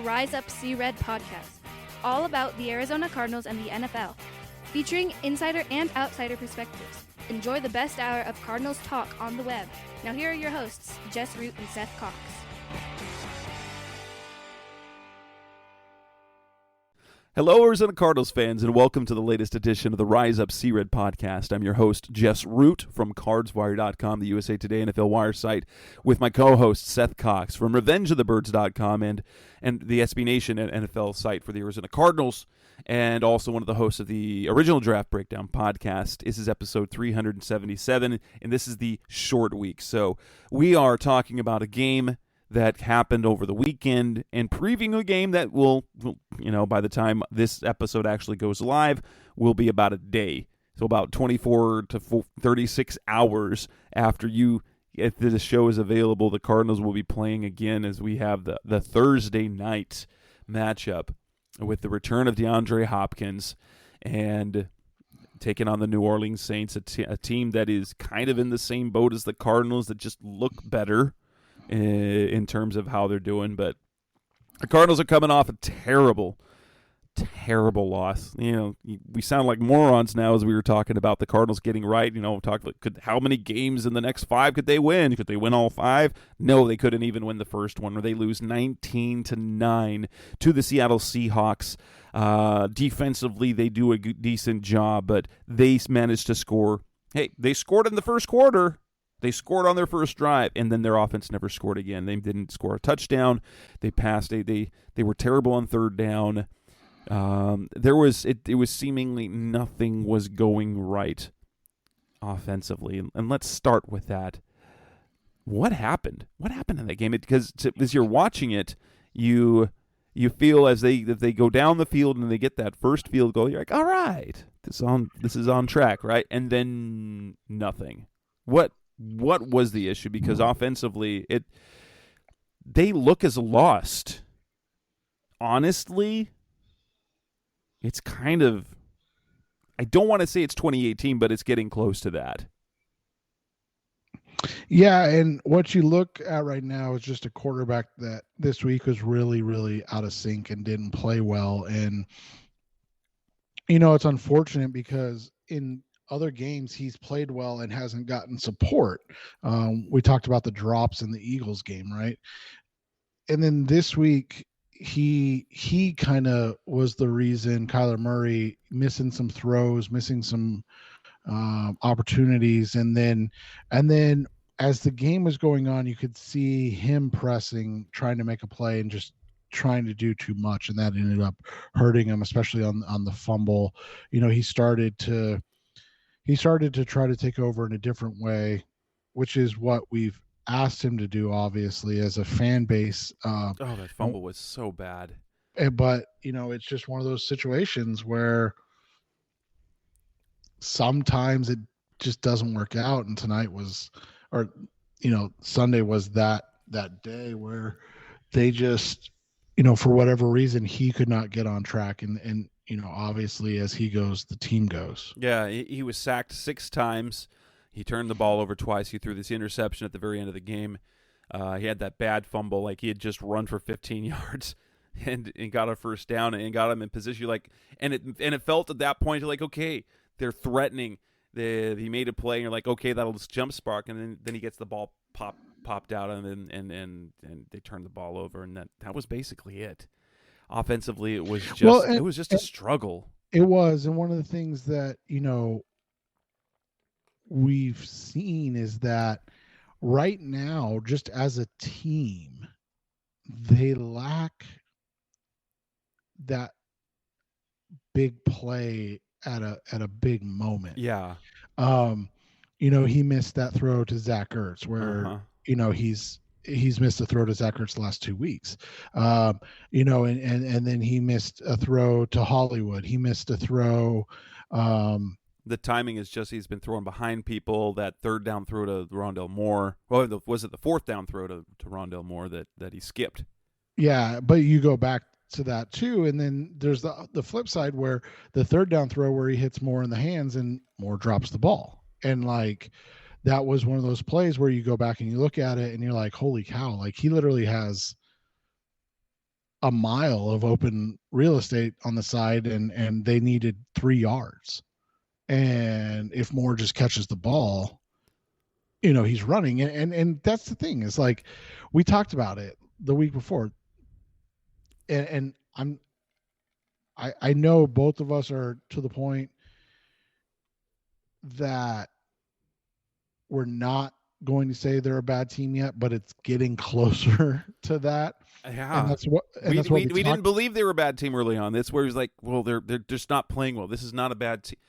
Rise Up See Red podcast, all about the Arizona Cardinals and the NFL, featuring insider and outsider perspectives. Enjoy the best hour of Cardinals talk on the web. Now here are your hosts, Jess Root and Seth Cox. Hello, Arizona Cardinals fans, and welcome to the latest edition of the Rise Up See Red podcast. I'm your host, Jess Root, from CardsWire.com, the USA Today NFL Wire site, with my co-host, Seth Cox, from RevengeOfTheBirds.com and the SB Nation NFL site for the Arizona Cardinals, and also one of the hosts of the original Draft Breakdown podcast. This is episode 377, and this is the short week. So we are talking about a game that happened over the weekend and previewing a game that will, by the time this episode actually goes live, will be about a day. So about 24 to 36 hours after if the show is available, the Cardinals will be playing again as we have the Thursday night matchup with the return of DeAndre Hopkins and taking on the New Orleans Saints, a team that is kind of in the same boat as the Cardinals that just look better in terms of how they're doing. But the Cardinals are coming off a terrible loss. We sound like morons now as we were talking about the Cardinals getting right. How many games in the next 5 could they win? Could they win all 5? No, they couldn't even win the first one, where they lose 19-9 to the Seattle Seahawks. Defensively, they do a decent job, but they managed to score. Hey, they scored in the first quarter. They scored on their first drive, and then their offense never scored again. They didn't score a touchdown. They passed. They were terrible on third down. It was seemingly nothing was going right offensively. And let's start with that. What happened? What happened in that game? Because as you're watching it, you feel if they go down the field and they get that first field goal, you're like, all right, this is on track, right? And then nothing. What was the issue? Because offensively, they look as lost. Honestly, it's kind of, I don't want to say it's 2018, but it's getting close to that. Yeah, and what you look at right now is just a quarterback that this week was really, really out of sync and didn't play well. And, it's unfortunate because in other games he's played well and hasn't gotten support. We talked about the drops in the Eagles game, right? And then this week he kind of was the reason. Kyler Murray missing some throws, missing some opportunities, and then as the game was going on, you could see him pressing, trying to make a play, and just trying to do too much, and that ended up hurting him, especially on the fumble. He started to try to take over in a different way, which is what we've asked him to do, obviously, as a fan base. That fumble was so bad. But, it's just one of those situations where sometimes it just doesn't work out. And Sunday was that day where they just, for whatever reason, he could not get on track. And obviously as he goes, the team goes. Yeah, he was sacked 6 times. He turned the ball over twice. He threw this interception at the very end of the game. He had that bad fumble, like he had just run for 15 yards and got a first down and got him in position. And it felt at that point like, okay, they're threatening. He made a play, and you're like, okay, that'll just jump spark. And then he gets the ball popped out, and they turned the ball over, and that was basically it. Offensively, it was just a struggle. It was, and one of the things that we've seen is that right now, just as a team, they lack that big play at a big moment. Yeah. He missed that throw to Zach Ertz where he's missed a throw to Zach Ertz the last 2 weeks. And then he missed a throw to Hollywood. He missed a throw. The timing is just he's been throwing behind people. That third down throw to Rondale Moore. Well, was it the fourth down throw to Rondale Moore that he skipped? Yeah, but you go back to that too, and then there's the flip side where the third down throw where he hits Moore in the hands and Moore drops the ball. And that was one of those plays where you go back and you look at it and you're like, holy cow, he literally has a mile of open real estate on the side, and they needed 3 yards. And if Moore just catches the ball, he's running. And that's the thing, is like, we talked about it the week before. And I know both of us are to the point that we're not going to say they're a bad team yet, but it's getting closer to that. Yeah, and that's what we didn't believe they were a bad team early on. That's where he was like, well, they're just not playing well. This is not a bad team.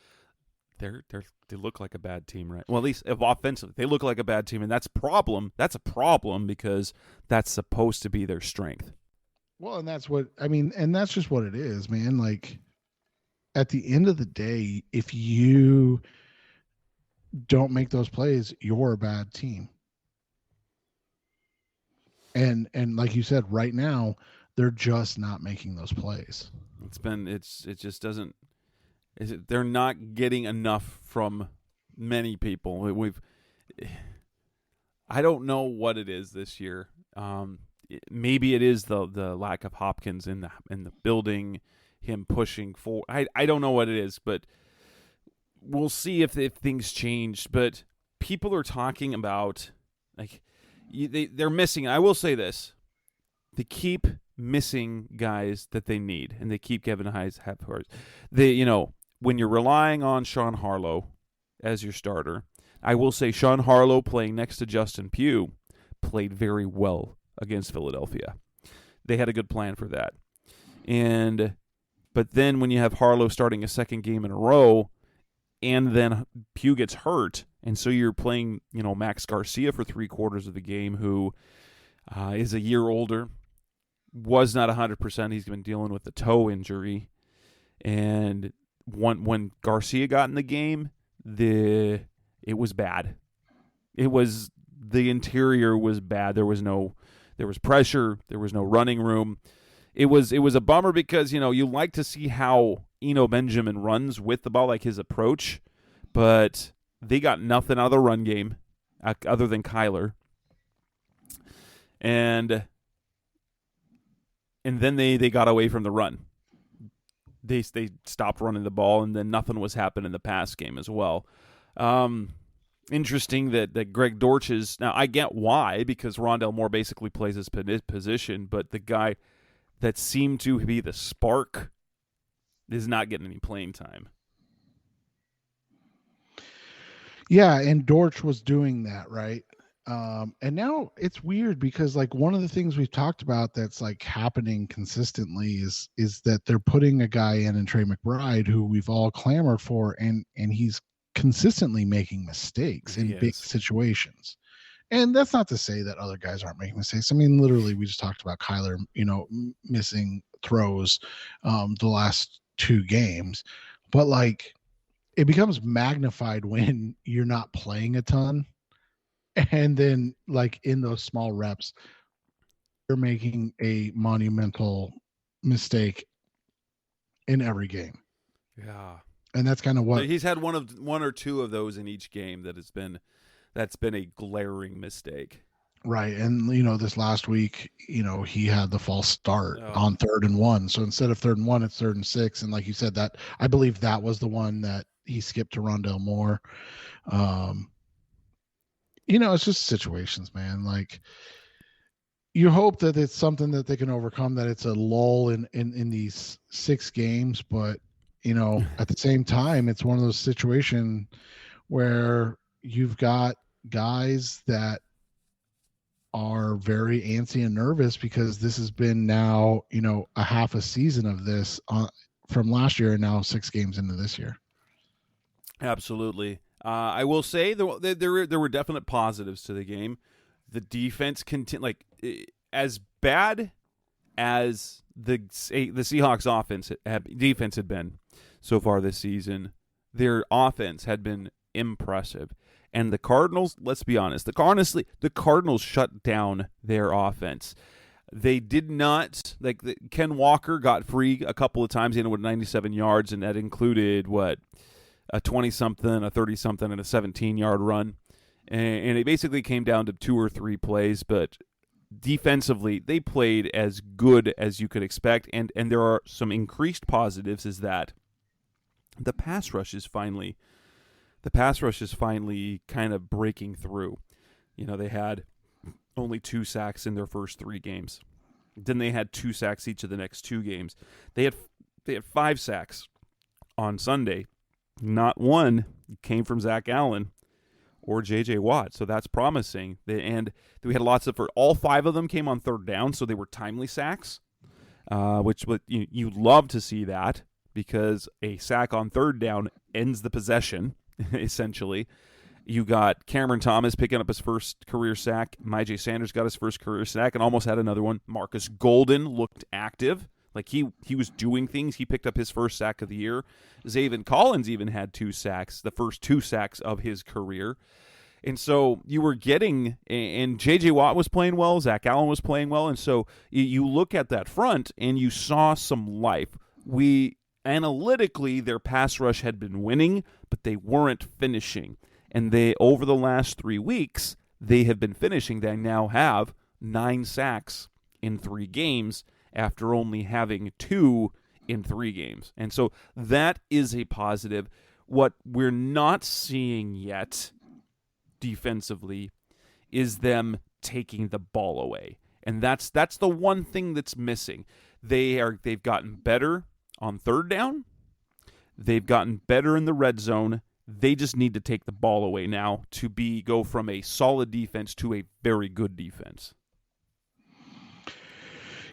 They look like a bad team, right? Well, at least if offensively, they look like a bad team, and that's a problem because that's supposed to be their strength. Well, and that's what I mean, and that's just what it is, man. Like, at the end of the day, if you don't make those plays, you're a bad team. And like you said, right now, they're just not making those plays. They're not getting enough from many people. I don't know what it is this year. Maybe it is the lack of Hopkins in the building, him pushing forward. I don't know what it is, but we'll see if things change. But people are talking about, like, they're missing. I will say this: they keep missing guys that they need, and they keep Kevin Hayes half-hearted. When you're relying on Sean Harlow as your starter, I will say Sean Harlow playing next to Justin Pugh played very well against Philadelphia. They had a good plan for that. But then when you have Harlow starting a second game in a row, and then Pugh gets hurt, and so you're playing, Max Garcia for 3/4 of the game, who is a year older, was not 100%. He's been dealing with the toe injury, and when Garcia got in the game, it was bad. The interior was bad. There was pressure. There was no running room. It was a bummer because, you like to see how Eno Benjamin runs with the ball, like his approach, but they got nothing out of the run game other than Kyler. And then they got away from the run. They stopped running the ball, and then nothing was happening in the pass game as well. Interesting that Greg Dortch's, now I get why, because Rondale Moore basically plays his position, but the guy that seemed to be the spark is not getting any playing time. Yeah, and Dortch was doing that, right? And now it's weird because, like, one of the things we've talked about that's like happening consistently is that they're putting a guy in Trey McBride, who we've all clamored for, and he's consistently making mistakes in big situations. And that's not to say that other guys aren't making mistakes. I mean, literally, we just talked about Kyler, missing throws the last 2 games, but like, it becomes magnified when you're not playing a ton. And then, like, in those small reps, you're making a monumental mistake in every game. Yeah. And that's kind of what he's had one or two of those in each game that's been a glaring mistake. Right. And, this last week, he had the false start on 3rd and 1. So instead of 3rd and 1, it's 3rd and 6. And like you said, that I believe that was the one that he skipped to Rondale Moore. It's just situations, man. Like, you hope that it's something that they can overcome, that it's a lull in these 6 games. But, at the same time, it's one of those situations where you've got guys that are very antsy and nervous because this has been now, a half a season of this from last year, and now 6 games into this year. Absolutely. I will say there were definite positives to the game. The defense as bad as the Seahawks defense had been so far this season, their offense had been impressive. And the Cardinals, let's be honest, the Cardinals shut down their offense. They did not, Ken Walker got free a couple of times. He ended with 97 yards, and that included, a 20-something, a 30-something, and a 17-yard run. And it basically came down to 2 or 3 plays, but defensively, they played as good as you could expect, and there are some increased positives. Is that the pass rush is finally kind of breaking through. They had only 2 sacks in their first 3 games. Then they had 2 sacks each of the next 2 games. They had 5 sacks on Sunday. Not one came from Zach Allen or J.J. Watt, so that's promising. And we had lots of, all 5 of them came on third down, so they were timely sacks, which you love to see that, because a sack on third down ends the possession, essentially. You got Cameron Thomas picking up his first career sack. Myjai Sanders got his first career sack and almost had another one. Marcus Golden looked active. Like he was doing things. He picked up his first sack of the year. Zaven Collins even had 2 sacks, the first 2 sacks of his career. And so you were getting, and J.J. Watt was playing well, Zach Allen was playing well, and so you look at that front and you saw some life. Analytically, their pass rush had been winning, but they weren't finishing. And over the last 3 weeks, they have been finishing. They now have 9 sacks in 3 games after only having 2 in 3 games. And so that is a positive. What we're not seeing yet defensively is them taking the ball away. And that's the one thing that's missing. They've gotten better on third down. They've gotten better in the red zone. They just need to take the ball away now to go from a solid defense to a very good defense.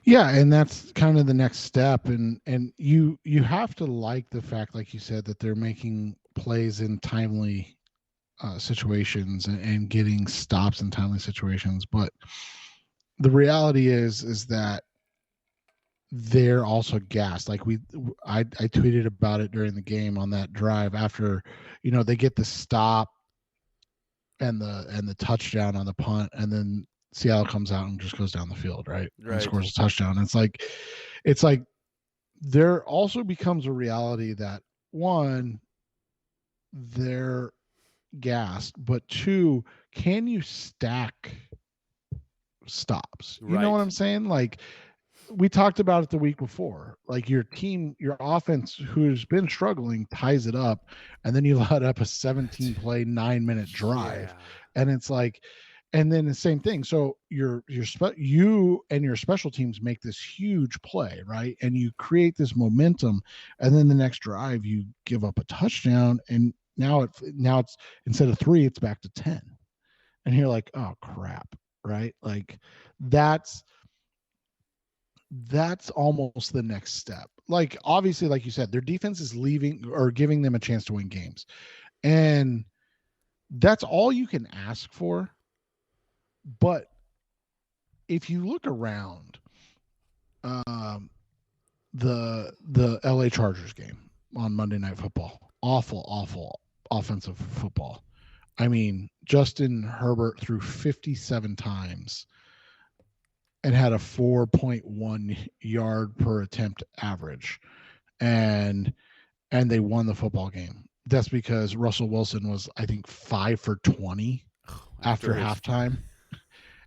Yeah, and that's kind of the next step. And you have to like the fact, like you said, that they're making plays in timely situations and getting stops in timely situations. But the reality is that they're also gassed. Like I tweeted about it during the game on that drive after, they get the stop and the touchdown on the punt, and then Seattle comes out and just goes down the field, right? And scores a touchdown. It's like there also becomes a reality that, one, they're gassed, but 2, can you stack stops? You know what I'm saying? Like, we talked about it the week before. Like, your offense, who's been struggling, ties it up, and then you let up a 17-play, 9-minute drive. Yeah. And it's like, and then the same thing. So you and your special teams make this huge play, right? And you create this momentum, and then the next drive you give up a touchdown, and now it's instead of 3, it's back to 10. And you're like, oh crap, right? Like that's almost the next step. Like, obviously, like you said, their defense is leaving or giving them a chance to win games. And that's all you can ask for. But if you look around the LA Chargers game on Monday Night Football, awful offensive football. I mean, Justin Herbert threw 57 times and had a 4.1 yard per attempt average. And they won the football game. That's because Russell Wilson was, I think, 5 for 20 after halftime.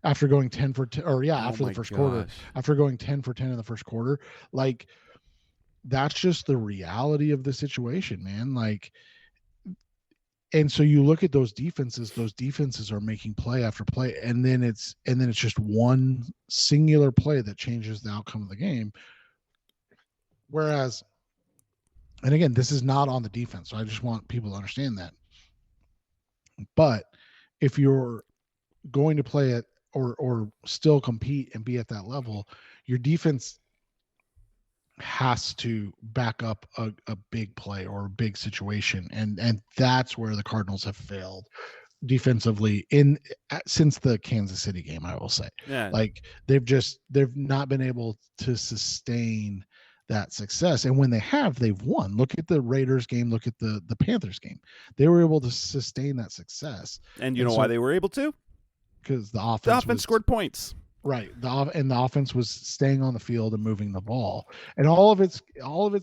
After going 10 for 10, after the first quarter, after going 10 for 10 in the first quarter. Like, that's just the reality of the situation, man. Like, and so you look at those defenses are making play after play, and then it's just one singular play that changes the outcome of the game. Whereas, and again, this is not on the defense, so I just want people to understand that. But if you're going to play it or still compete and be at that level, your defense has to back up a big play or a big situation. And that's where the Cardinals have failed defensively since the Kansas City game, I will say. Yeah. Like, they've not been able to sustain that success. And when they have, they've won. Look at the Raiders game, look at the Panthers game. They were able to sustain that success. And you know why they were able to? Because the offense scored points. Right. And the offense was staying on the field and moving the ball. And all of it's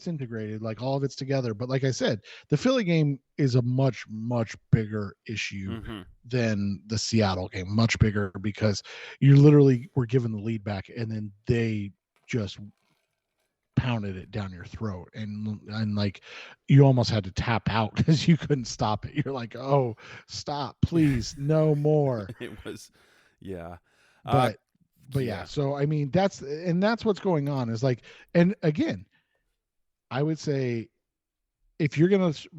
integrated, like all of it's together. But like I said, the Philly game is a much, much bigger issue than the Seattle game. Much bigger, because you literally were given the lead back and then they just pounded it down your throat. And like you almost had to tap out because you couldn't stop it. You're like, oh, stop, please, no more. It was, yeah. But yeah, so I mean that's what's going on is like, and again, I would say if you're going to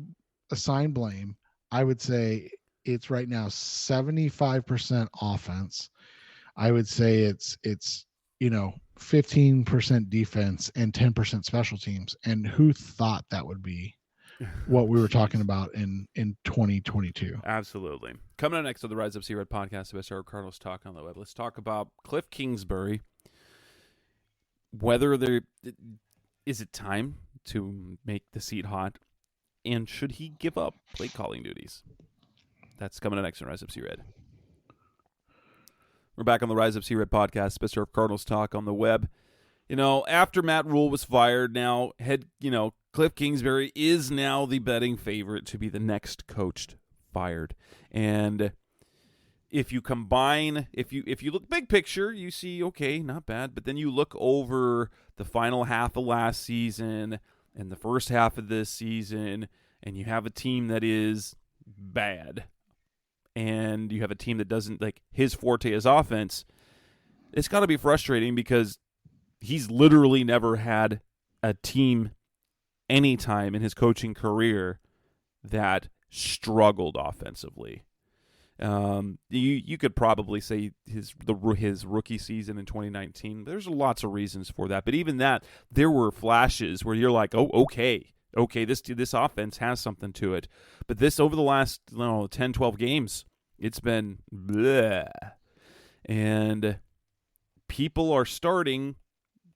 assign blame, I would say it's right now 75% offense. I would say it's 15% defense and 10% special teams. And who thought that would be what we were talking about in 2022? Absolutely. Coming up next on the Rise Up Sea Red podcast, the best hour of Cardinals talk on the web. Let's talk about Kliff Kingsbury. Whether is it time to make the seat hot, and should he give up play calling duties? That's coming up next on Rise Up Sea Red. We're back on the Rise Up Sea Red podcast, best hour of Cardinals talk on the web. After Matt Rule was fired, now Kliff Kingsbury is now the betting favorite to be the next coach fired. And if you look big picture, you see, okay, not bad. But then you look over the final half of last season and the first half of this season, and you have a team that is bad. And you have a team that doesn't, like, his forte is offense. It's got to be frustrating because he's literally never had a team any time in his coaching career that struggled offensively. You could probably say his rookie season in 2019. There's lots of reasons for that, but even that, there were flashes where you're like, oh, okay, this offense has something to it. But this over the last 10, 12 games, it's been bleh. And people are starting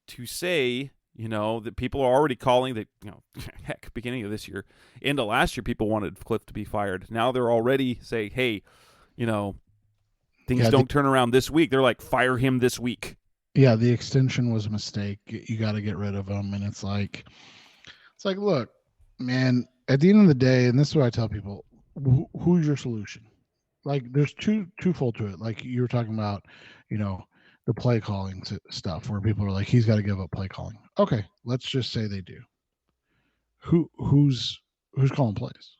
to say, that people are already calling that, heck, beginning of this year, into last year, people wanted Kliff to be fired. Now they're already saying, hey, things don't turn around this week. They're like, fire him this week. Yeah, the extension was a mistake. You got to get rid of him. And it's like, look, man, at the end of the day, and this is what I tell people, who's your solution? Like, there's twofold to it. Like you were talking about, the play calling stuff where people are like, he's got to give up play calling. Okay, let's just say they do. Who's calling plays?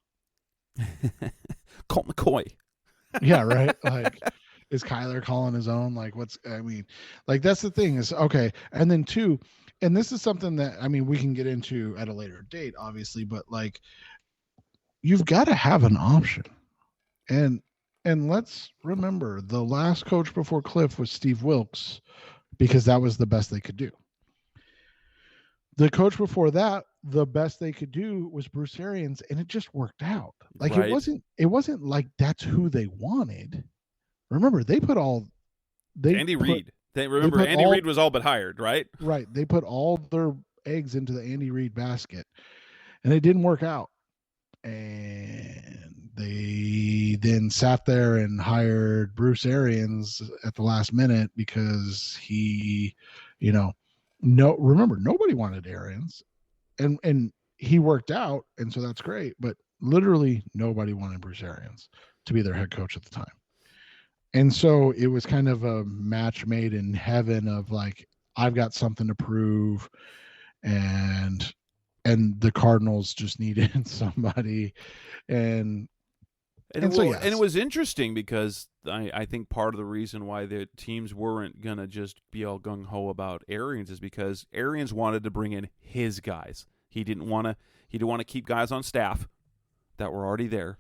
Colt McCoy. Yeah, right. Like, is Kyler calling his own? Like, that's the thing is, okay. And then two, and this is something that, we can get into at a later date, obviously, but like, you've got to have an option. And let's remember, the last coach before Kliff was Steve Wilkes, because that was the best they could do. The coach before that, the best they could do was Bruce Arians, and it just worked out. Like, right. It wasn't like that's who they wanted. Remember, Andy Reid. Andy Reid was all but hired, right? Right. They put all their eggs into the Andy Reid basket, and it didn't work out. And they then sat there and hired Bruce Arians at the last minute because he, remember, nobody wanted Arians, and he worked out, and so that's great. But literally nobody wanted Bruce Arians to be their head coach at the time. And so it was kind of a match made in heaven of like, I've got something to prove, and the Cardinals just needed somebody. And it was interesting because I think part of the reason why the teams weren't going to just be all gung-ho about Arians is because Arians wanted to bring in his guys. He didn't want to keep guys on staff that were already there.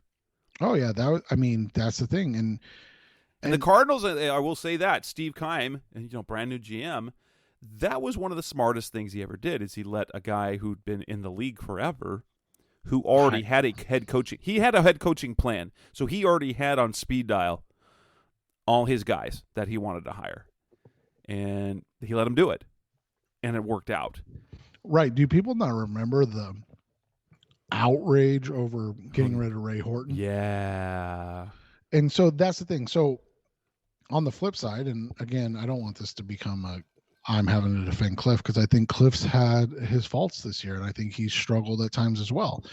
Oh yeah, that's the thing. And the Cardinals, I will say that Steve Keim, brand new GM, that was one of the smartest things he ever did. Is he let a guy who'd been in the league forever, who already had a head coaching. He had a head coaching plan, so he already had on speed dial all his guys that he wanted to hire, and he let them do it, and it worked out. Right? Do people not remember the outrage over getting rid of Ray Horton? Yeah. And so that's the thing. So on the flip side, and again, I don't want this to become I'm having to defend Kliff, because I think Kliff's had his faults this year, and I think he's struggled at times as well.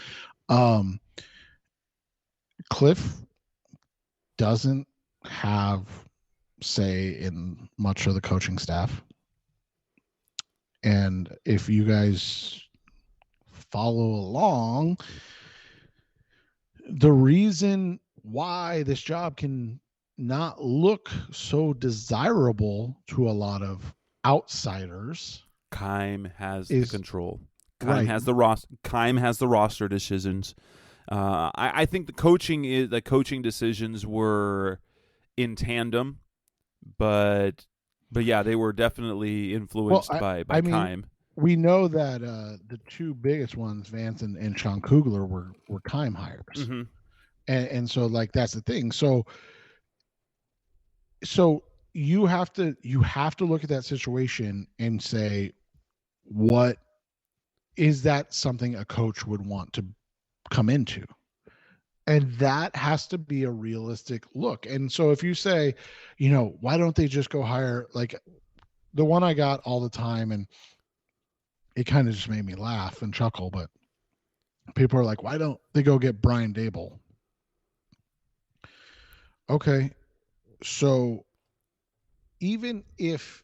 Kliff doesn't have say in much of the coaching staff. And if you guys follow along, the reason why this job can not look so desirable to a lot of outsiders, Keim has the control. Keim right. has the roster decisions. I think the coaching decisions were in tandem, but yeah, they were definitely influenced by Keim. We know that the two biggest ones, Vance and Sean Kugler, were Keim hires, mm-hmm. and so like that's the thing. So you have to look at that situation and say, what is that something a coach would want to come into? And that has to be a realistic look. And so if you say, why don't they just go hire, like the one I got all the time, and it kind of just made me laugh and chuckle, but people are like, why don't they go get Brian Daboll? Okay. So even if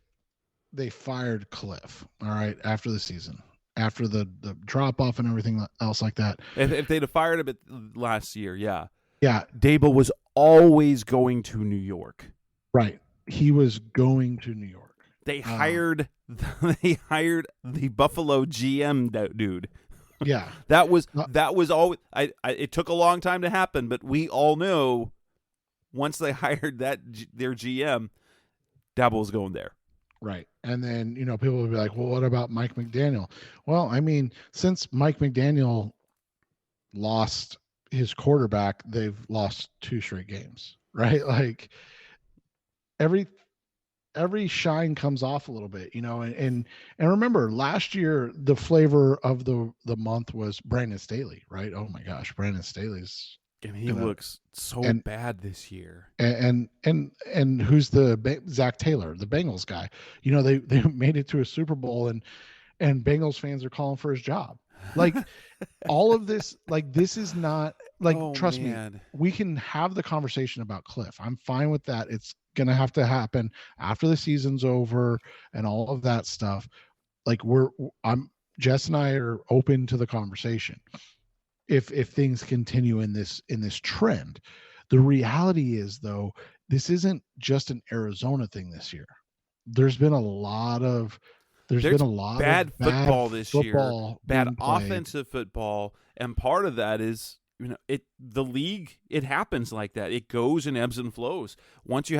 they fired Kliff, all right, after the season, after the drop off and everything else like that. If they'd have fired him last year, yeah. Yeah. Daboll was always going to New York. Right. He was going to New York. They hired the Buffalo GM dude. Yeah. that was always it took a long time to happen, but we all know once they hired their GM, Daboll was going there. Right. And then, people will be like, well, what about Mike McDaniel? Well, I mean, since Mike McDaniel lost his quarterback, they've lost 2 straight games, right? Like every shine comes off a little bit, and remember last year, the flavor of the month was Brandon Staley, right? Oh my gosh, Brandon Staley's. And he looks so bad this year. And who's the Zach Taylor, the Bengals guy? They made it to a Super Bowl, and Bengals fans are calling for his job. Like all of this, like this is not like, trust me, we can have the conversation about Kliff. I'm fine with that. It's gonna have to happen after the season's over and all of that stuff. Like Jess and I are open to the conversation. If things continue in this trend. The reality is, though, this isn't just an Arizona thing this year. There's been a lot of bad football this year, bad played. Offensive football, and part of that is the league. It happens like that. It goes in ebbs and flows. Once you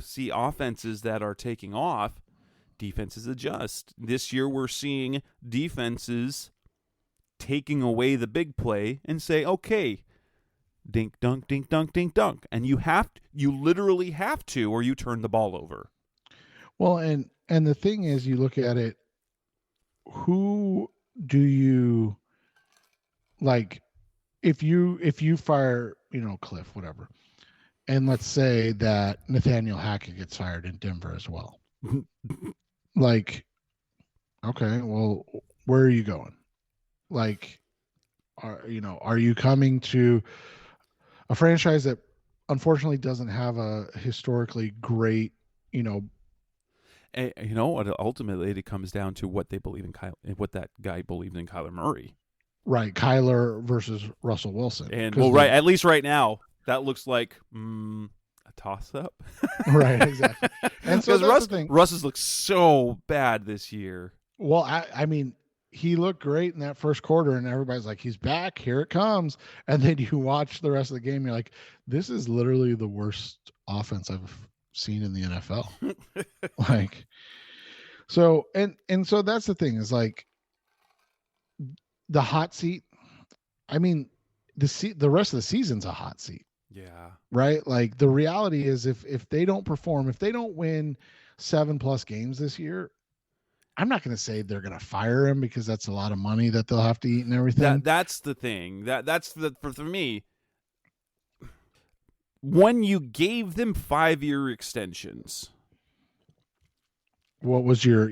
see offenses that are taking off, defenses adjust. This year we're seeing defenses taking away the big play and say, okay, dink dunk, dink dunk, dink dunk, and you literally have to, or you turn the ball over. Well, and the thing is, you look at it, who do you like? If you fire, Kliff, whatever, and let's say that Nathaniel Hackett gets fired in Denver as well, like, okay, well, where are you going? Like, are you coming to a franchise that unfortunately doesn't have a historically great, ultimately it comes down to what they believe in what that guy believed in Kyler Murray. Right. Kyler versus Russell Wilson. And at least right now that looks like a toss up. Right. Exactly. And so Russ has looked so bad this year. Well, I mean, he looked great in that first quarter, and everybody's like, he's back, here it comes. And then you watch the rest of the game, you're like, this is literally the worst offense I've seen in the NFL. Like, so, and so that's the thing, is like the hot seat. I mean, the rest of the season's a hot seat. Yeah. Right. Like the reality is, if they don't perform, if they don't win 7+ games this year, I'm not going to say they're going to fire him, because that's a lot of money that they'll have to eat and everything. That's the thing. For me, when you gave them 5-year extensions. What was your,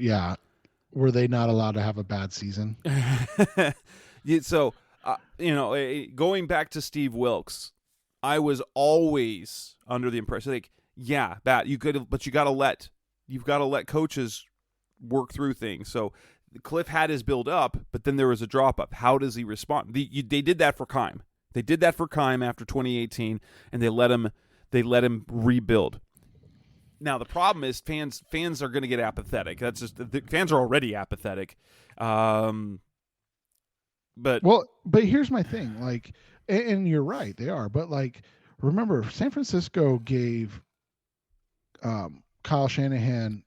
were they not allowed to have a bad season? So, going back to Steve Wilkes, I was always under the impression, like, yeah, but you've got to let coaches work through things. So Kliff had his build up, but then there was a drop up. How does he respond? They did that for Keim. They did that for Keim after 2018, and they let him rebuild. Now the problem is fans are going to get apathetic. That's just, the fans are already apathetic. But here's my thing, like, and you're right, they are. But like, remember, San Francisco gave Kyle Shanahan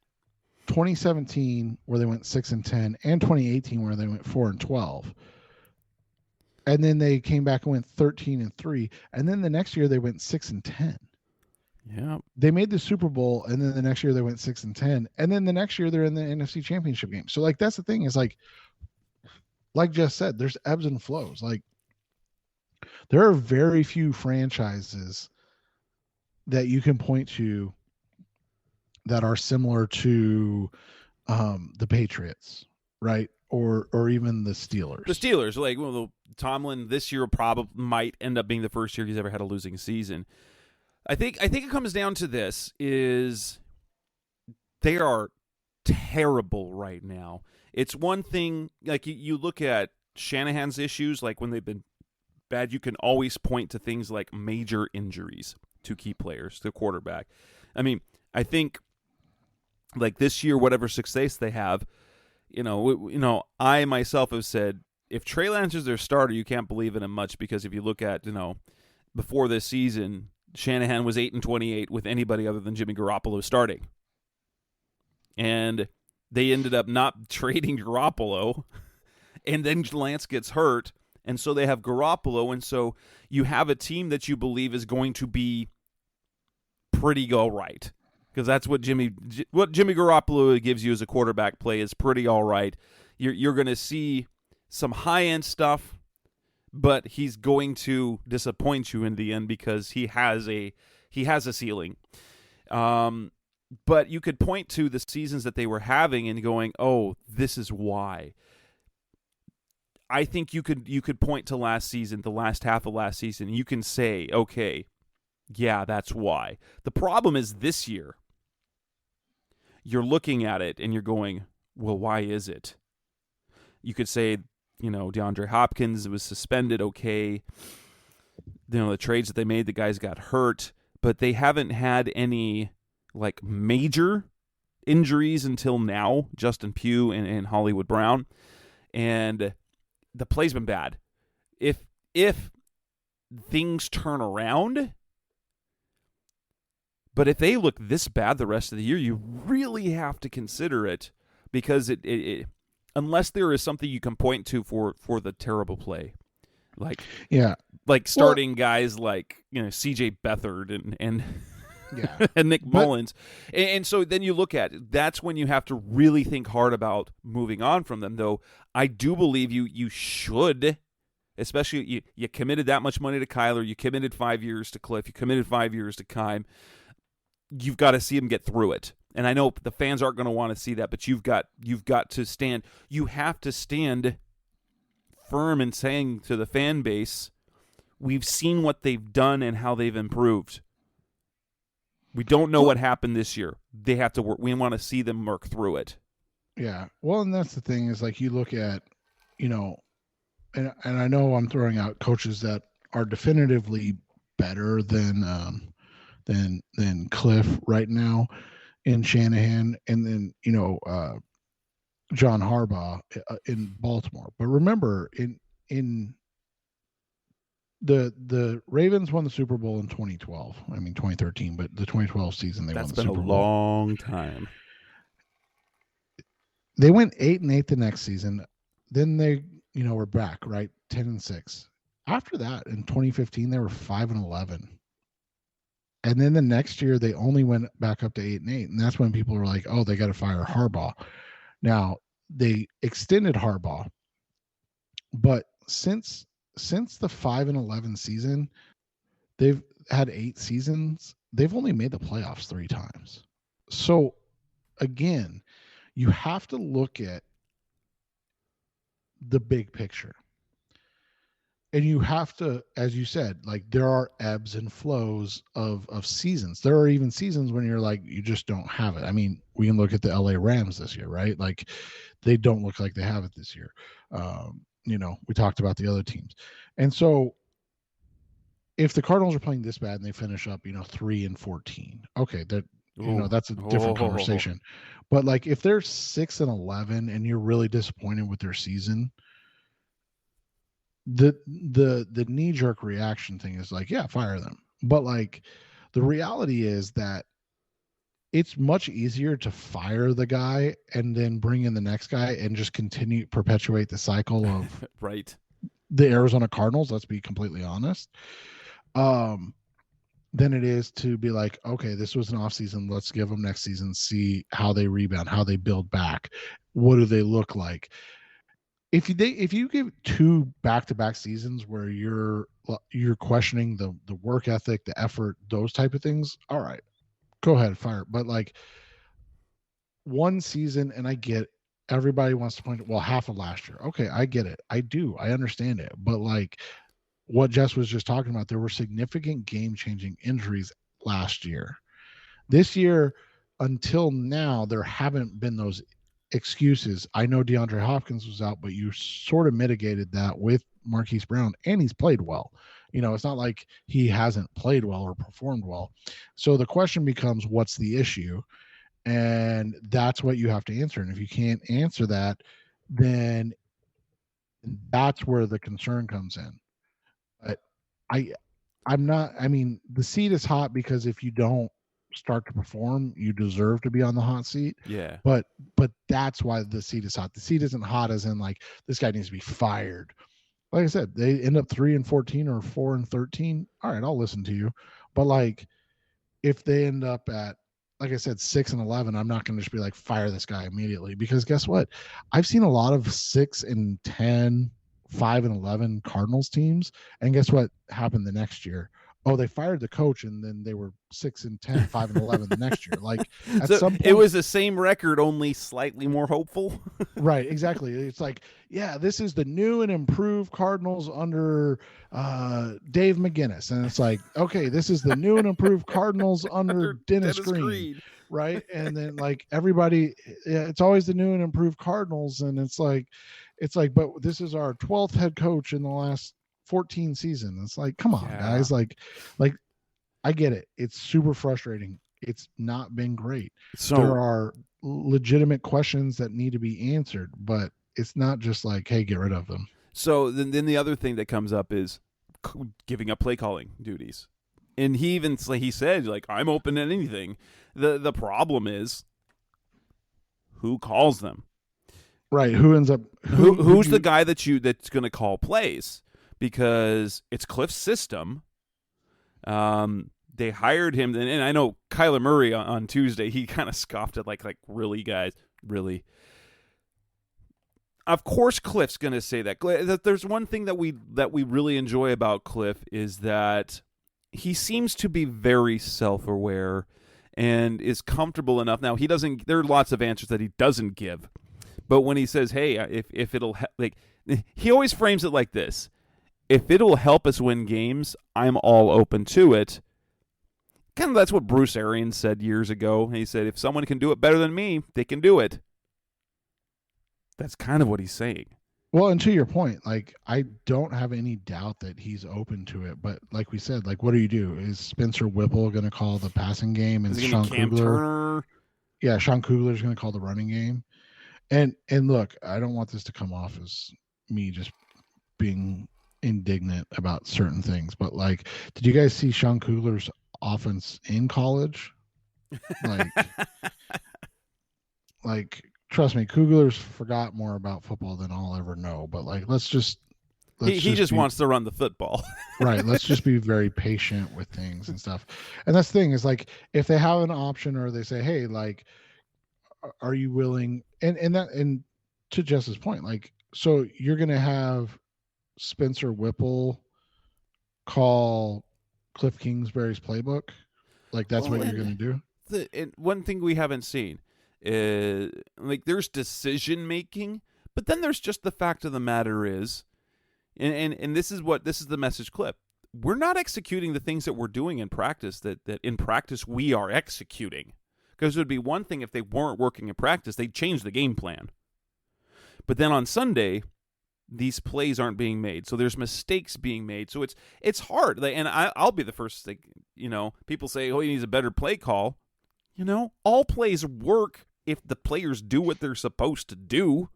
2017 where they went 6-10, and 2018 where they went 4-12. And then they came back and went 13-3, and then the next year they went 6-10. Yeah, they made the Super Bowl, and then the next year they went 6-10, and then the next year they're in the NFC Championship game. So like, that's the thing, is like Jess said, there's ebbs and flows. Like, there are very few franchises that you can point to that are similar to the Patriots, right? Or even the Steelers. The Steelers, like, well, Tomlin this year probably might end up being the first year he's ever had a losing season. I think it comes down to this: is they are terrible right now. It's one thing, like, you look at Shanahan's issues, like when they've been bad, you can always point to things like major injuries to key players, to quarterback. I mean, I think like this year, whatever success they have, I myself have said, if Trey Lance is their starter, you can't believe in him much, because if you look at, before this season, Shanahan was 8-28 with anybody other than Jimmy Garoppolo starting. And they ended up not trading Garoppolo, and then Lance gets hurt, and so they have Garoppolo, and so you have a team that you believe is going to be pretty all right, because that's what Jimmy Garoppolo gives you as a quarterback play, is pretty all right. You're going to see some high-end stuff, but he's going to disappoint you in the end, because he has a ceiling. But you could point to the seasons that they were having and going, oh, this is why. I think you could point to last season, the last half of last season, and you can say, okay, yeah, that's why. The problem is this year, you're looking at it and you're going, well, why is it? You could say, DeAndre Hopkins was suspended, okay. The trades that they made, the guys got hurt, but they haven't had any like major injuries until now, Justin Pugh and Hollywood Brown. And the play's been bad. If things turn around, but if they look this bad the rest of the year, you really have to consider it, because it unless there is something you can point to for the terrible play, like starting guys like C.J. Beathard and and Nick Mullins, and so then you look at it, that's when you have to really think hard about moving on from them. Though I do believe you should, especially you committed that much money to Kyler, you committed 5 years to Kliff, you committed 5 years to Keim. You've got to see him get through it. And I know the fans aren't going to want to see that, but you've got to stand. You have to stand firm in saying to the fan base, we've seen what they've done and how they've improved. We don't know what happened this year. They have to work. We want to see them work through it. Yeah. Well, and that's the thing, is like, you look at, and I know I'm throwing out coaches that are definitively better than Kliff right now, and Shanahan, and then John Harbaugh in Baltimore. But remember, in the Ravens won the Super Bowl in 2012. I mean 2013, but the 2012 season won the Super Bowl. That's been a long time. They went 8-8 the next season. Then they were back, right, 10-6. After that, in 2015, they were 5-11. And then the next year, they only went back up to 8-8, and that's when people were like, "Oh, they got to fire Harbaugh." Now they extended Harbaugh, but since the 5-11 season, had 8 seasons, they've only made the playoffs 3 times. So again, you have to look at the big picture. And you have to, as you said, like there are ebbs and flows of seasons. There are even seasons when you're like, you just don't have it. I mean, we can look at the LA Rams this year, right? Like they don't look like they have it this year. We talked about the other teams. And so if the Cardinals are playing this bad and they finish up, 3-14, okay, that's a different conversation. But like if they're 6-11 and you're really disappointed with their season, the knee-jerk reaction thing is like, yeah, fire them. But like the reality is that it's much easier to fire the guy and then bring in the next guy and just perpetuate the cycle of right. The Arizona Cardinals, let's be completely honest, than it is to be like, okay, this was an off season, let's give them next season, see how they rebound, how they build back, what do they look like. If you give 2 back-to-back seasons where you're questioning the work ethic, the effort, those type of things, all right, go ahead, fire. But like one season, and I get everybody wants to point, well, half of last year. Okay, I get it. I understand it. But like what Jess was just talking about, there were significant game-changing injuries last year. This year, until now, there haven't been those excuses. I know DeAndre Hopkins was out, but you sort of mitigated that with Marquise Brown, and he's played well. It's not like he hasn't played well or performed well. So the question becomes, what's the issue? And that's what you have to answer. And if you can't answer that, then that's where the concern comes in. But the seat is hot because if you don't start to perform, you deserve to be on the hot seat. Yeah. But that's why the seat is hot. The seat isn't hot as in like this guy needs to be fired. Like I said, they end up 3-14 or 4-13. All right, I'll listen to you. But like if they end up at, like I said, 6-11, I'm not going to just be like, fire this guy immediately, because guess what? I've seen a lot of 6-10, 5-11 Cardinals teams, and guess what happened the next year? Oh, they fired the coach, and then they were 6-10, 5-11 the next year. Like at some point, it was the same record, only slightly more hopeful. Right, exactly. It's like, yeah, this is the new and improved Cardinals under Dave McGinnis, and it's like, okay, this is the new and improved Cardinals under Dennis Green, right? And then like everybody, it's always the new and improved Cardinals, and it's like, but this is our 12th head coach in the last 14 seasons. It's like, come on, guys. Like I get it. It's super frustrating. It's not been great. So there are legitimate questions that need to be answered, but it's not just like, hey, get rid of them. So then the other thing that comes up is giving up play calling duties. And he said, like, I'm open to anything. The problem is who calls them? Right. Who ends up who's the guy that's going to call plays? Because it's Kliff's system. They hired him, and I know Kyler Murray on Tuesday, he kind of scoffed at like really, guys, really. Of course, Kliff's going to say that. There's one thing that we really enjoy about Kliff is that he seems to be very self-aware and is comfortable enough. Now there are lots of answers that he doesn't give, but when he says, "Hey, if it'll like," he always frames it like this. If it'll help us win games, I'm all open to it. Kind of that's what Bruce Arians said years ago. He said, if someone can do it better than me, they can do it. That's kind of what he's saying. Well, and to your point, like, I don't have any doubt that he's open to it. But like we said, like, what do you do? Is Spencer Whipple going to call the passing game? And Sean Kugler? Yeah, Sean Kugler is going to call the running game. And look, I don't want this to come off as me just being indignant about certain things, but like, did you guys see Sean Kugler's offense in college? Like trust me, Kugler's forgot more about football than I'll ever know, but like he just wants to run the football. Right, let's just be very patient with things and stuff. And that's the thing is, like, if they have an option or they say, hey, like, are you willing, and to Jess's point, like, so you're gonna have Spencer Whipple call Kliff Kingsbury's playbook? Like that's what you're going to do? And one thing we haven't seen is like there's decision making, but then there's just the fact of the matter is, and this is the message clip. We're not executing the things that we're doing in practice that in practice we are executing. Because it would be one thing if they weren't working in practice, they'd change the game plan. But then on Sunday, these plays aren't being made. So there's mistakes being made. So it's hard. And I'll be the first thing, people say, oh, he needs a better play call. All plays work if the players do what they're supposed to do.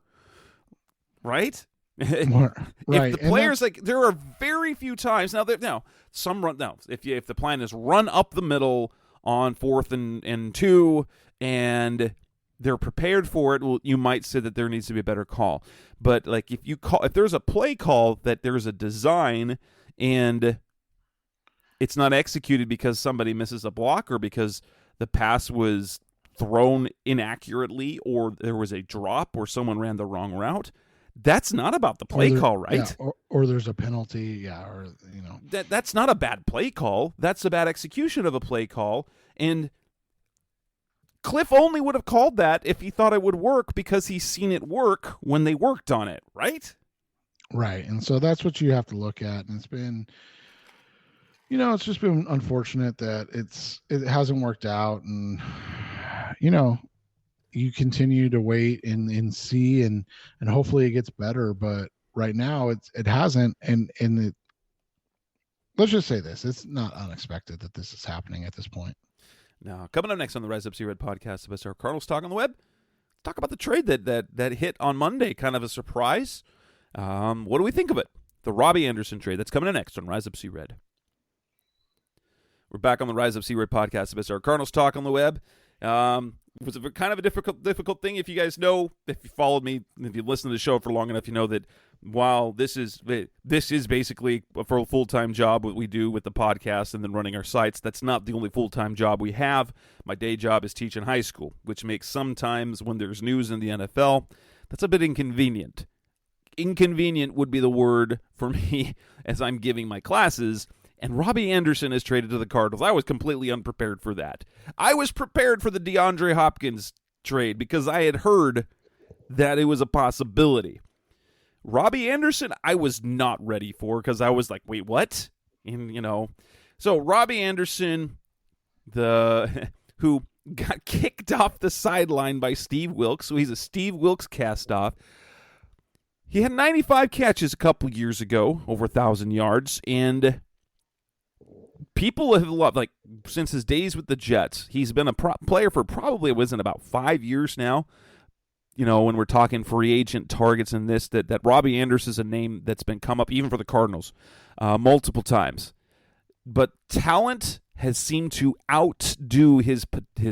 Right? Right. If the players there are very few times if the plan is run up the middle on 4th and 2 and they're prepared for it, well, you might say that there needs to be a better call. But like if there's a play call that there's a design and it's not executed because somebody misses a block or because the pass was thrown inaccurately or there was a drop or someone ran the wrong route, that's not about the play call, right? Yeah, or there's a penalty, That's not a bad play call. That's a bad execution of a play call. And Kliff only would have called that if he thought it would work because he's seen it work when they worked on it, right? Right. And so that's what you have to look at. And it's been, it's just been unfortunate that it hasn't worked out. And, you continue to wait and see and hopefully it gets better. But right now it hasn't. And let's just say this, it's not unexpected that this is happening at this point. Now, coming up next on the Rise Up Sea Red podcast, the best our Cardinals talk on the web. Let's talk about the trade that hit on Monday, kind of a surprise. What do we think of it? The Robby Anderson trade that's coming in next on Rise Up Sea Red. We're back on the Rise Up Sea Red podcast, the best our Cardinals talk on the web. It was kind of a difficult thing. If you guys know, if you followed me, if you listened to the show for long enough, you know that while this is basically a full-time job, what we do with the podcast and then running our sites, that's not the only full-time job we have. My day job is teaching high school, which makes sometimes when there's news in the NFL, that's a bit inconvenient. Inconvenient would be the word for me as I'm giving my classes. And Robby Anderson is traded to the Cardinals. I was completely unprepared for that. I was prepared for the DeAndre Hopkins trade because I had heard that it was a possibility. Robby Anderson, I was not ready for because I was like, wait, what? And, so Robby Anderson, who got kicked off the sideline by Steve Wilks, so he's a Steve Wilks cast-off. He had 95 catches a couple years ago, over 1,000 yards, and people have loved, since his days with the Jets, he's been a player for probably, about 5 years now. When we're talking free agent targets and this, that Robby Anderson is a name that's been come up even for the Cardinals multiple times. But talent has seemed to outdo his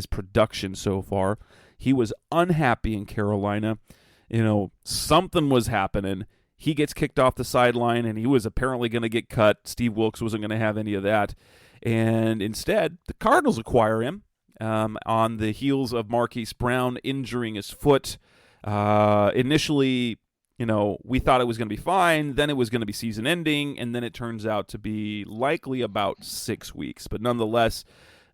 production so far. He was unhappy in Carolina. Something was happening. He gets kicked off the sideline, and he was apparently going to get cut. Steve Wilks wasn't going to have any of that. And instead, the Cardinals acquire him on the heels of Marquise Brown injuring his foot. Initially, we thought it was going to be fine. Then it was going to be season-ending, and then it turns out to be likely about 6 weeks. But nonetheless,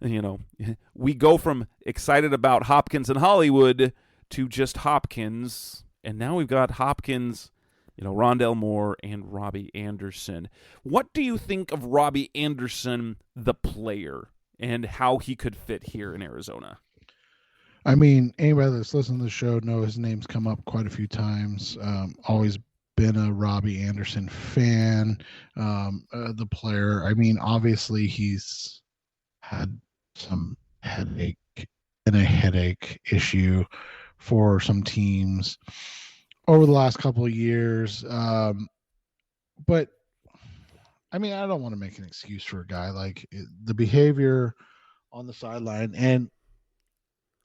we go from excited about Hopkins in Hollywood to just Hopkins, and now we've got Hopkins, Rondale Moore and Robby Anderson. What do you think of Robby Anderson, the player, and how he could fit here in Arizona? I mean, anybody that's listened to the show knows his name's come up quite a few times. Always been a Robby Anderson fan. The player, I mean, obviously he's had some headache issue for some teams over the last couple of years. But I mean, I don't want to make an excuse for a guy like the behavior on the sideline. And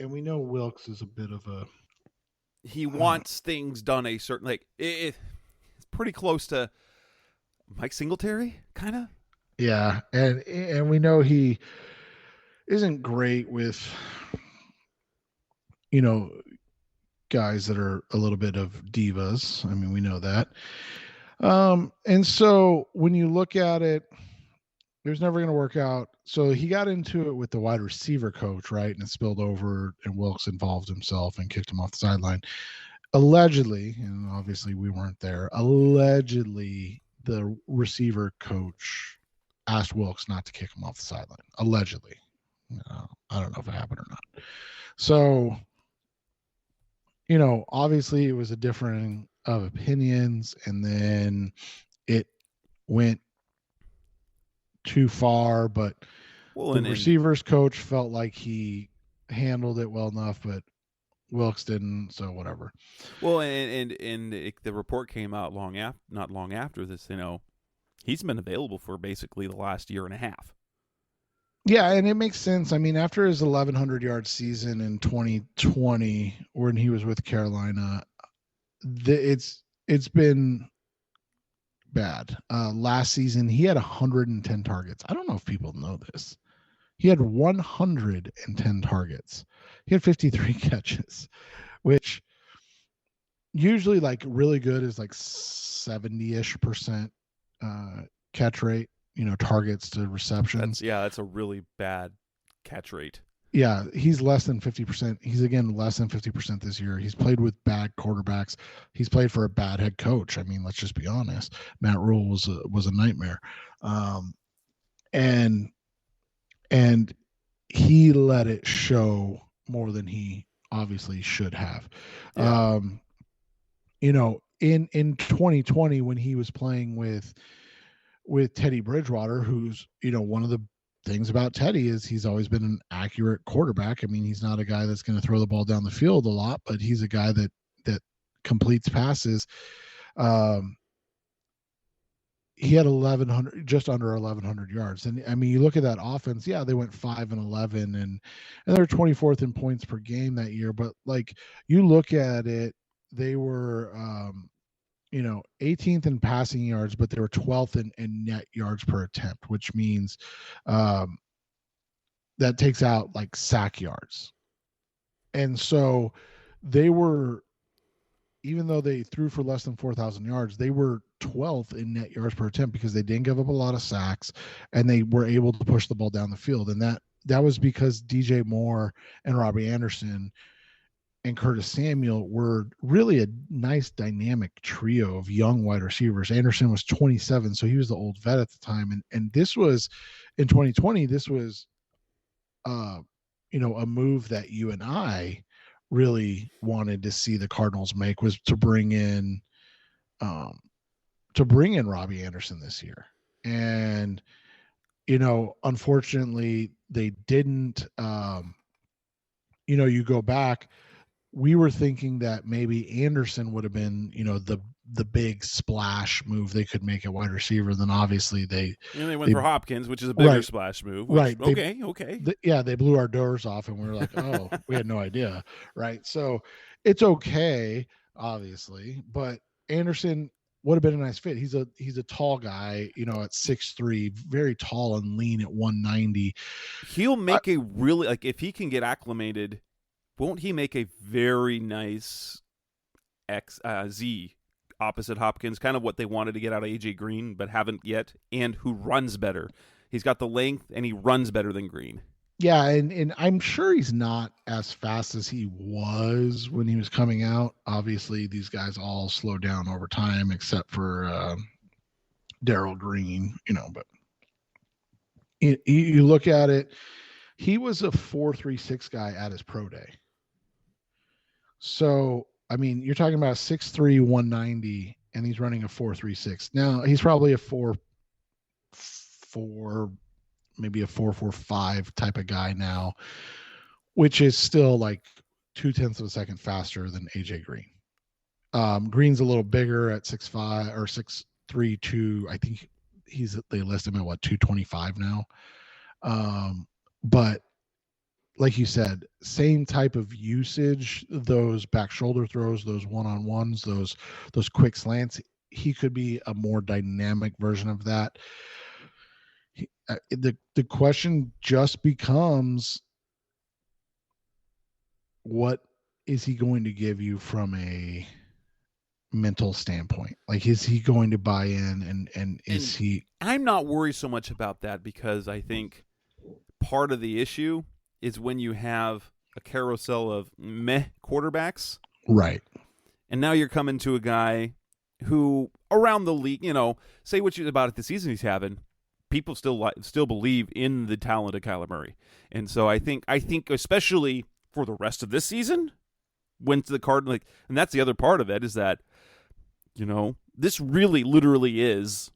we know Wilks is a bit of a, he wants things done a certain, it's pretty close to Mike Singletary, kind of. Yeah. And we know he isn't great with, guys that are a little bit of divas. I mean, we know that. And so when you look at it, It was never going to work out. So he got into it with the wide receiver coach, right? And it spilled over, and Wilkes involved himself and kicked him off the sideline. Allegedly, and obviously we weren't there, allegedly the receiver coach asked Wilkes not to kick him off the sideline. Allegedly. I don't know if it happened or not. So, obviously it was a differing of opinions, and then it went too far, but the receivers coach felt like he handled it well enough, but Wilkes didn't, so whatever. Well, and the report came out not long after this. He's been available for basically the last year and a half. Yeah, and it makes sense. I mean, after his 1,100-yard season in 2020, when he was with Carolina, it's been bad. Last season, he had 110 targets. I don't know if people know this. He had 110 targets. He had 53 catches, which usually like really good is like 70-ish% catch rate, targets to receptions. That's a really bad catch rate. Yeah, he's less than 50%. He's again less than 50% this year. He's played with bad quarterbacks. He's played for a bad head coach. I mean, let's just be honest. Matt Rule was a nightmare, and he let it show more than he obviously should have. Yeah. In 2020 when he was playing with Teddy Bridgewater, who's one of the things about Teddy is he's always been an accurate quarterback. I mean, he's not a guy that's going to throw the ball down the field a lot, but he's a guy that completes passes. He had 1,100, just under 1,100 yards. And I mean, you look at that offense, yeah, they went 5-11 and they're 24th in points per game that year. But like you look at it, they were, 18th in passing yards, but they were 12th in net yards per attempt, which means that takes out like sack yards. And so they were, even though they threw for less than 4,000 yards, they were 12th in net yards per attempt because they didn't give up a lot of sacks and they were able to push the ball down the field. And that was because DJ Moore and Robby Anderson and Curtis Samuel were really a nice dynamic trio of young wide receivers. Anderson was 27, so he was the old vet at the time. And this was in 2020, this was a move that you and I really wanted to see the Cardinals make, was to bring in Robby Anderson this year. And unfortunately they didn't. You go back, we were thinking that maybe Anderson would have been, the big splash move they could make at wide receiver. Then obviously they went for Hopkins, which is a bigger splash move. Right. Okay. They blew our doors off and we were like, oh, we had no idea. Right. So it's okay, obviously, but Anderson would have been a nice fit. He's a tall guy, at 6'3", very tall and lean at 190. He'll make a really, like, if he can get acclimated, won't he make a very nice Z opposite Hopkins, kind of what they wanted to get out of AJ Green, but haven't yet, and who runs better. He's got the length, and he runs better than Green. Yeah, and I'm sure he's not as fast as he was when he was coming out. Obviously, these guys all slow down over time, except for Darrell Green, but you look at it, he was a 4.36 guy at his pro day. So, I mean, you're talking about 6'3", 190, and he's running a 4.36. Now, he's probably a 4.4, maybe a 4.45 type of guy now, which is still like 0.2 of a second faster than AJ Green. Green's a little bigger at 6'5" or 6'3", 2. I think they list him at 225 now. But like you said, same type of usage, those back shoulder throws, those one-on-ones, those quick slants. He could be a more dynamic version of that. The question just becomes, what is he going to give you from a mental standpoint? Like, is he going to buy in, and is he? I'm not worried so much about that because I think part of the issue is when you have a carousel of meh quarterbacks. Right. And now you're coming to a guy who, around the league, say what you about it the season he's having, people still believe in the talent of Kyler Murray. And so I think especially for the rest of this season, went to the Cardinals, and that's the other part of it is that, this really literally is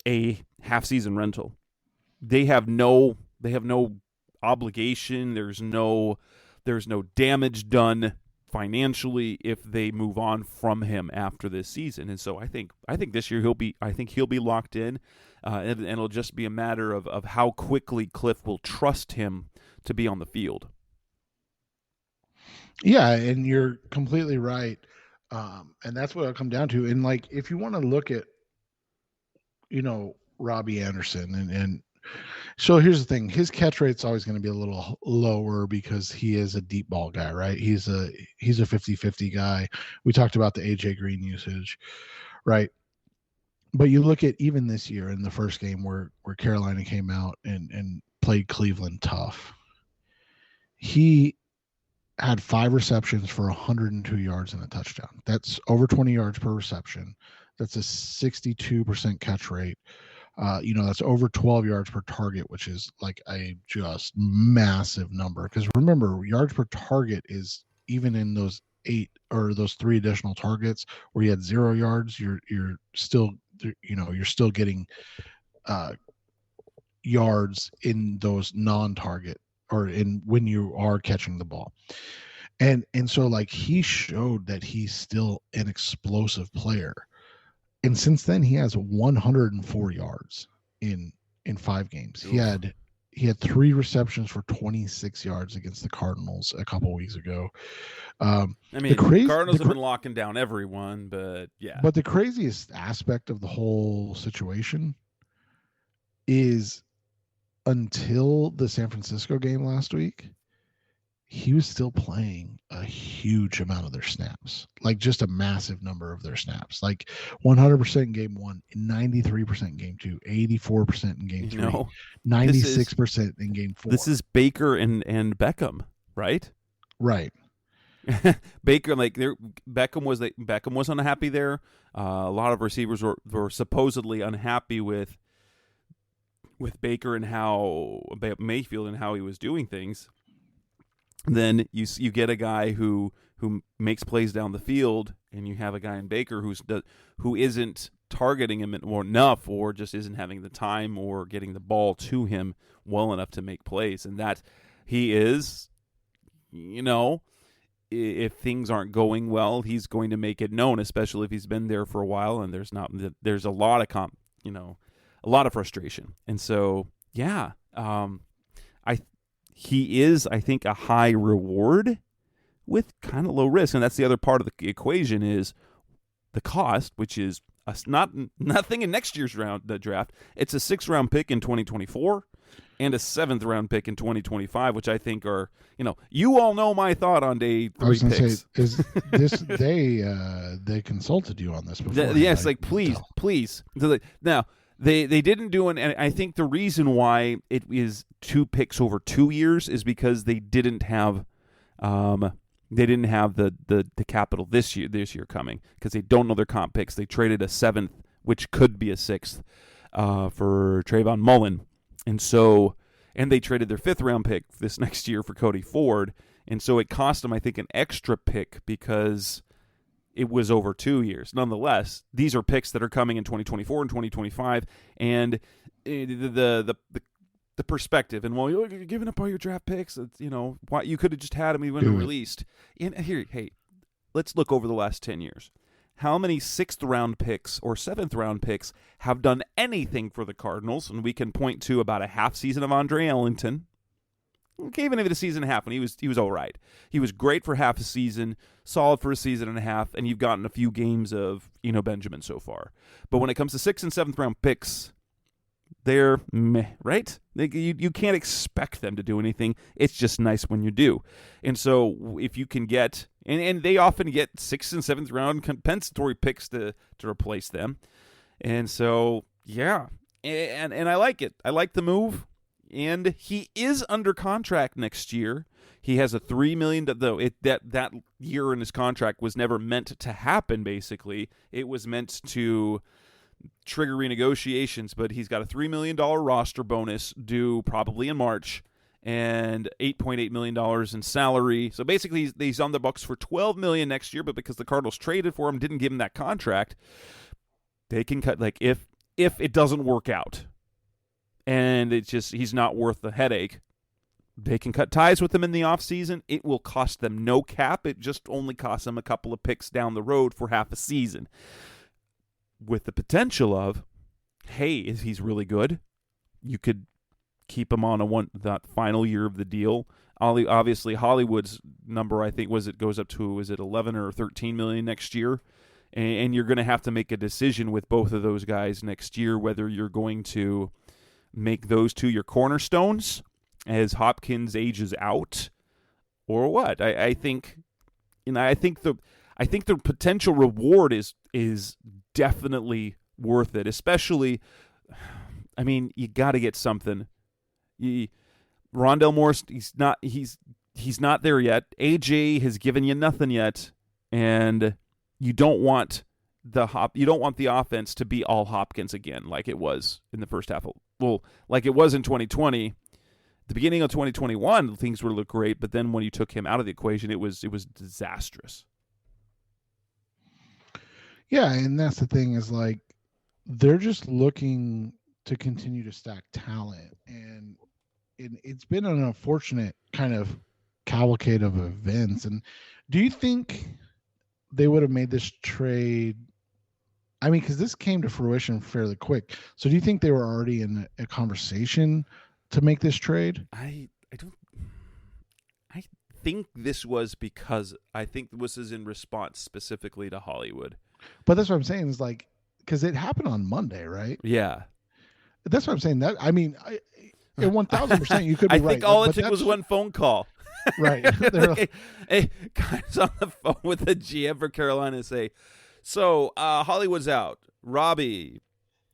a half-season rental. They have no obligation. There's no damage done financially if they move on from him after this season. And so I think this year he'll be locked in, and it'll just be a matter of how quickly Kliff will trust him to be on the field. Yeah, and you're completely right. And that's what it'll come down to. And like, if you want to look at, Robby Anderson, and so here's the thing, his catch rate's always going to be a little lower because he is a deep ball guy, right? He's a 50-50 guy. We talked about the AJ Green usage, right? But you look at even this year in the first game where Carolina came out and played Cleveland tough. He had 5 receptions for 102 yards and a touchdown. That's over 20 yards per reception. That's a 62% catch rate. That's over 12 yards per target, which is like a just massive number. Because remember, yards per target is even in those 8 or those 3 additional targets where you had 0 yards, you're still getting yards in those non-target or in when you are catching the ball. And so like he showed that he's still an explosive player. And since then he has 104 yards in 5 games. Oof. He had 3 receptions for 26 yards against the Cardinals a couple weeks ago. The Cardinals have been locking down everyone, but yeah. But the craziest aspect of the whole situation is until the San Francisco game last week, he was still playing a huge amount of their snaps, like just a massive number of their snaps, like 100% in game 1, 93% in game 2, 84% in game 3, 96% in game 4. This is Baker and Beckham, right? Right. Baker, Beckham was unhappy there. A lot of receivers were supposedly unhappy with Baker and how Mayfield and how he was doing things. Then you get a guy who makes plays down the field, and you have a guy in Baker who isn't targeting him enough, or just isn't having the time or getting the ball to him well enough to make plays. And that he is, if things aren't going well, he's going to make it known, especially if he's been there for a while and there's a lot of a lot of frustration. And so, yeah, he is, I think, a high reward with kind of low risk. And that's the other part of the equation is the cost, which is nothing in next year's draft. It's a 6th-round pick in 2024 and a 7th-round pick in 2025, which I think are, you all know my thought on day 3 picks. I was going to say, is this they consulted you on this before? Yes, please. Now, They didn't do and I think the reason why it is 2 picks over 2 years is because they didn't have the capital this year coming, because they don't know their comp picks. They traded a 7th, which could be a 6th, for Trayvon Mullen, and they traded their 5th-round pick this next year for Cody Ford, and so it cost them, I think, an extra pick because it was over 2 years. Nonetheless, these are picks that are coming in 2024 and 2025, and the perspective, and you're giving up all your draft picks, why you could have just had them, you wouldn't have released. And here, hey, let's look over the last 10 years. How many 6th-round picks or 7th-round picks have done anything for the Cardinals? And we can point to about a half season of Andre Ellington. Okay, even if it's a season and a half, and he was all right. He was great for half a season, solid for a season and a half, and you've gotten a few games of Benjamin so far. But when it comes to 6th and 7th-round picks, they're meh, right? You can't expect them to do anything. It's just nice when you do. And so if you can get And they often get 6th and 7th round compensatory picks to replace them. And so, yeah. And I like it. I like the move. And he is under contract next year. He has a $3 million, though that year in his contract was never meant to happen, basically. It was meant to trigger renegotiations, but he's got a $3 million roster bonus due probably in March and $8.8 million in salary. So basically he's on the books for $12 million next year, but because the Cardinals traded for him, didn't give him that contract, they can cut, like, if it doesn't work out and it's just he's not worth the headache, they can cut ties with him in the offseason. It will cost them no cap. It just only costs them a couple of picks down the road for half a season, with the potential of, hey, if he's really good, you could keep him on that final year of the deal. Obviously, Hollywood's number, I think, goes up to, is it 11 or 13 million next year? And you're going to have to make a decision with both of those guys next year, whether you're going to make those two your cornerstones as Hopkins ages out, or what. I think the potential reward is definitely worth it. Especially, I mean, you got to get something. Rondale Moore, he's not there yet. AJ has given you nothing yet, and you don't want the offense to be all Hopkins again, like it was in the first half. Well, like it was in 2020. The beginning of 2021, things would look great, but then when you took him out of the equation, it was disastrous. Yeah, and that's the thing, is like they're just looking to continue to stack talent, and it's been an unfortunate kind of cavalcade of events. And do you think they would have made this trade? I mean, because this came to fruition fairly quick. So do you think they were already in a conversation to make this trade? I think this was because I think this is in response specifically to Hollywood. But that's what I'm saying, is like, because it happened on Monday, right? Yeah. That's what I'm saying. That, I mean, 1,000% you could be right. I think all it took was one phone call. Right. Hey, guys on the phone with the GM for Carolina say, so Hollywood's out. Robby,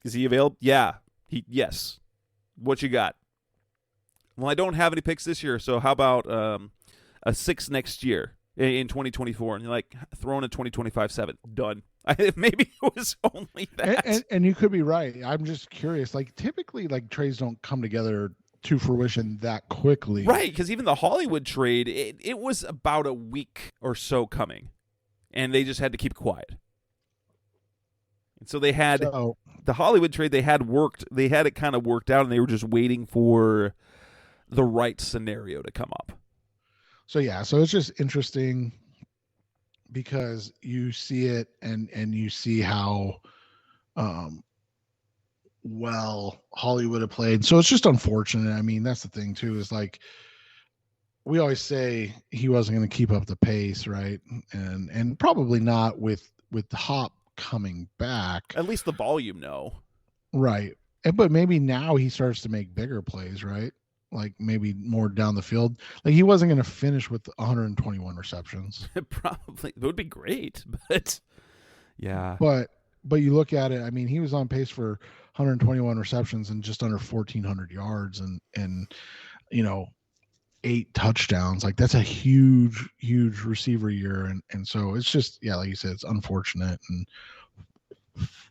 is he available? Yeah. Yes. What you got? Well, I don't have any picks this year, so how about a 6 next year in 2024? And you're like, throw in a 2025-7. Done. Maybe it was only that. And you could be right. I'm just curious. Like, typically, like, trades don't come together to fruition that quickly. Right, because even the Hollywood trade, it was about a week or so coming, and they just had to keep quiet. And so they had the Hollywood trade, they had it kind of worked out, and they were just waiting for the right scenario to come up. So, yeah, so it's just interesting because you see it and you see how well Hollywood have played. So it's just unfortunate. I mean, that's the thing too, is like we always say he wasn't going to keep up the pace, right? And probably not with Hop coming back. At least the volume, no. Right. But maybe now he starts to make bigger plays, right? Like maybe more down the field. Like he wasn't going to finish with 121 receptions. Probably. It would be great, but yeah. But you look at it, I mean, he was on pace for 121 receptions and just under 1,400 yards and 8 touchdowns. Like that's a huge receiver year. And so it's just, yeah, like you said, it's unfortunate. And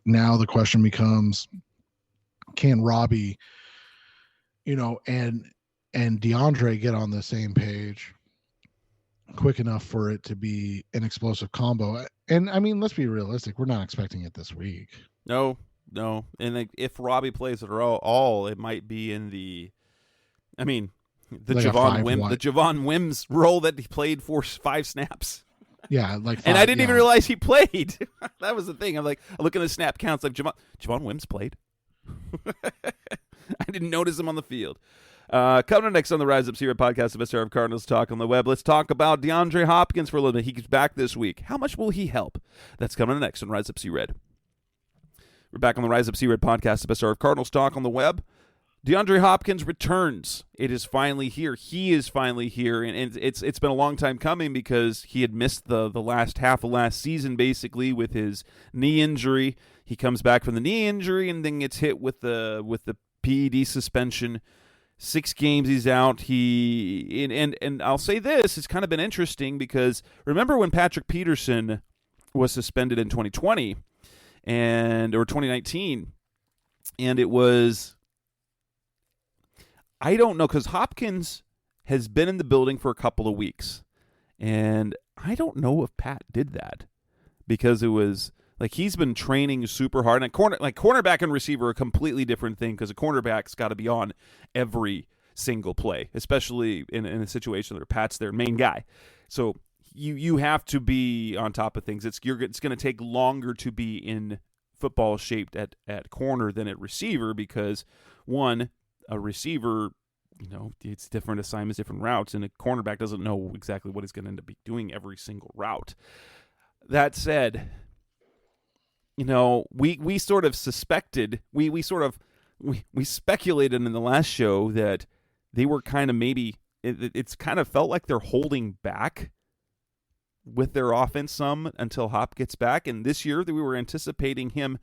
now the question becomes, can Robby, and DeAndre get on the same page quick enough for it to be an explosive combo? And I mean, let's be realistic. We're not expecting it this week. No. And if Robby plays at all, it might be in the like Javon Wims role that he played for 5 snaps. Yeah, like 5, and I didn't even realize he played. That was the thing. I'm like, I look at the snap counts, like Javon Wims played. I didn't notice him on the field. Coming up next on the Rise Up Seahawks podcast, the best hour of Cardinals talk on the web. Let's talk about DeAndre Hopkins for a little bit. He's back this week. How much will he help? That's coming next on Rise Up Sea Red. We're back on the Rise Up Sea Red podcast, the best hour of Cardinals talk on the web. DeAndre Hopkins returns. It is finally here. He is finally here, and it's been a long time coming because he had missed the last half of last season basically with his knee injury. He comes back from the knee injury and then gets hit with the PED suspension. 6 games he's out. And I'll say this, it's kind of been interesting because remember when Patrick Peterson was suspended in 2020 or 2019, and it was, I don't know, because Hopkins has been in the building for a couple of weeks, and I don't know if Pat did that because it was like he's been training super hard. And cornerback and receiver are a completely different thing because a cornerback's got to be on every single play, especially in a situation where Pat's their main guy. So you have to be on top of things. It's going to take longer to be in football shaped at corner than at receiver because one, a receiver, it's different assignments, different routes, and a cornerback doesn't know exactly what he's going to end up doing every single route. That said, we sort of suspected, we speculated in the last show that they were kind of it's kind of felt like they're holding back with their offense some until Hop gets back, and this year we were anticipating him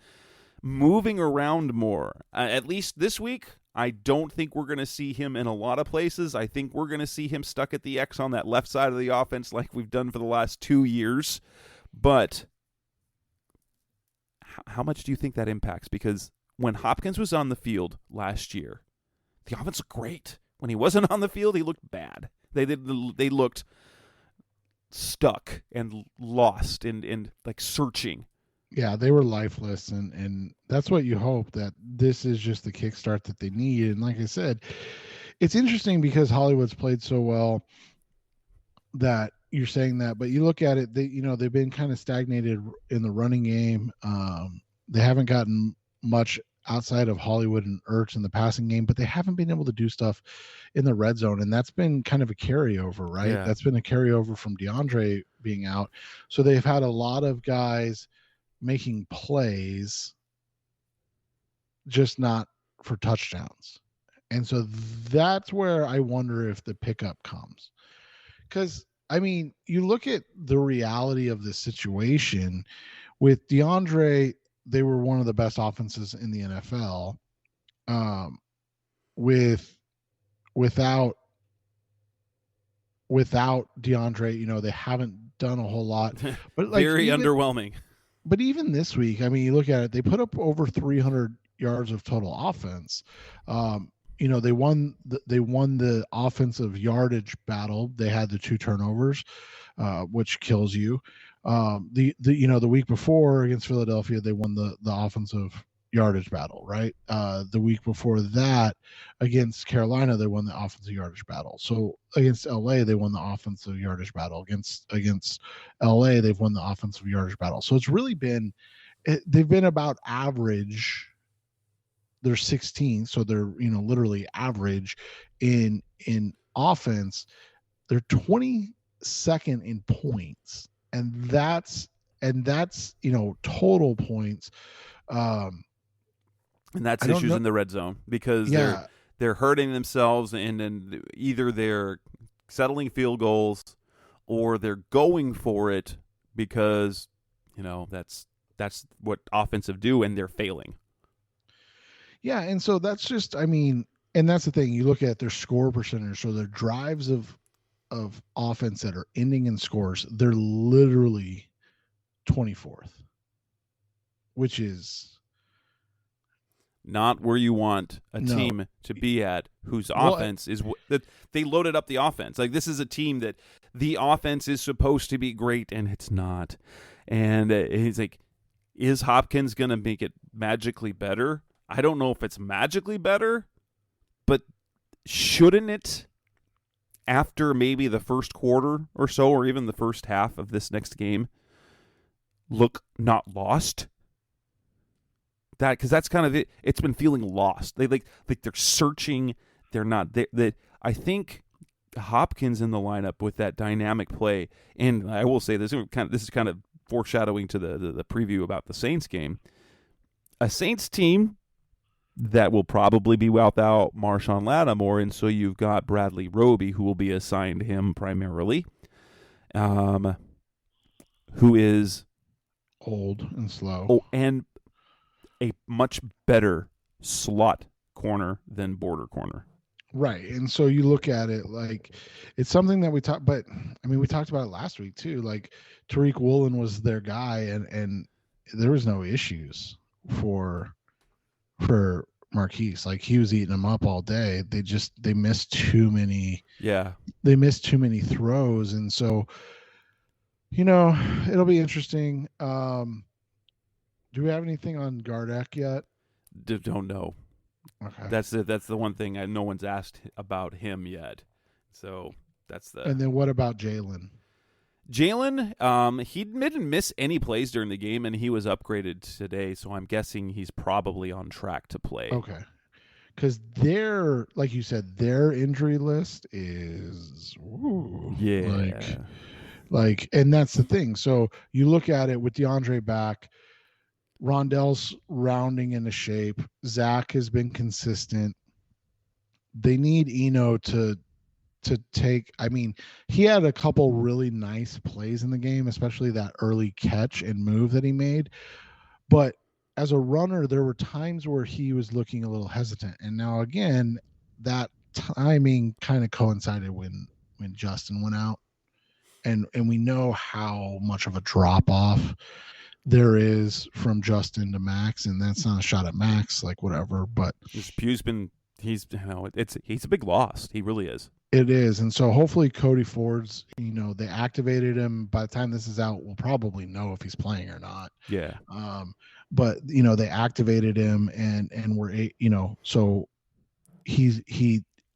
moving around more. At least this week, I don't think we're going to see him in a lot of places. I think we're going to see him stuck at the X on that left side of the offense like we've done for the last 2 years. But how much do you think that impacts? Because when Hopkins was on the field last year, the offense looked great. When he wasn't on the field, he looked bad. They looked stuck and lost and like searching. Yeah, they were lifeless, and that's what you hope, that this is just the kickstart that they need. And like I said, it's interesting because Hollywood's played so well that you're saying that, but you look at it, they've been kind of stagnated in the running game. They haven't gotten much outside of Hollywood and Ertz in the passing game, but they haven't been able to do stuff in the red zone, and that's been kind of a carryover, right? Yeah. That's been a carryover from DeAndre being out. So they've had a lot of guys making plays, just not for touchdowns. And so that's where I wonder if the pickup comes. Because, you look at the reality of this situation with DeAndre, they were one of the best offenses in the NFL. Without DeAndre, they haven't done a whole lot. But very underwhelming. But even this week, you look at it, they put up over 300 yards of total offense. They won the offensive yardage battle. They had the 2 turnovers, which kills you. The week before against Philadelphia, they won the offensive yardage battle, right? The week before that against Carolina, they won the offensive yardage battle. So against LA, they won the offensive yardage battle. Against LA, they've won the offensive yardage battle. So it's really they've been about average. They're 16, so they're literally average in offense. They're 22nd in points, and that's total points. And that's issues in the red zone because they're hurting themselves, and either they're settling field goals or they're going for it because that's what offensive do, and they're failing. Yeah, and so that's just, and that's the thing. You look at their score percentage, so their drives of offense that are ending in scores, they're literally 24th, which is not where you want a team to be at, whose offense is that they loaded up the offense. Like, this is a team that the offense is supposed to be great, and it's not. And he's like, is Hopkins going to make it magically better? I don't know if it's magically better, but shouldn't it, after maybe the first quarter or so, or even the first half of this next game, look not lost? Because that's kind of it. It's been feeling lost. They like they're searching. They're not. I think Hopkins in the lineup with that dynamic play, and I will say this is kind of foreshadowing to the preview about the Saints game. A Saints team that will probably be without Marshawn Lattimore, and so you've got Bradley Roby, who will be assigned to him primarily, who is old and slow. And a much better slot corner than border corner. Right. And so you look at it like it's something that we talked, but I mean, we talked about it last week too. Like Tariq Woolen was their guy, and there was no issues for Marquise. Like he was eating them up all day. They missed too many. Yeah. They missed too many throws. And so, it'll be interesting. Do we have anything on Gardeck yet? Don't know. Okay. That's the one thing no one's asked about him yet. So that's the. And then what about Jalen? Jalen, he didn't miss any plays during the game, and he was upgraded today. So I'm guessing he's probably on track to play. Okay. Because like you said, their injury list is like, and that's the thing. So you look at it with DeAndre back. Rondell's rounding into shape. Zach has been consistent. They need Eno to take. I mean, he had a couple really nice plays in the game, especially that early catch and move that he made. But as a runner, there were times where he was looking a little hesitant. And now again, that timing kind of coincided when Justin went out. And we know how much of a drop off there is from Justin to Max, and that's not a shot at Max, like whatever. But Pugh's been he's a big loss. He really is. It is, and so hopefully Cody Ford's. They activated him. By the time this is out, we'll probably know if he's playing or not. Yeah. But they activated him, and we're so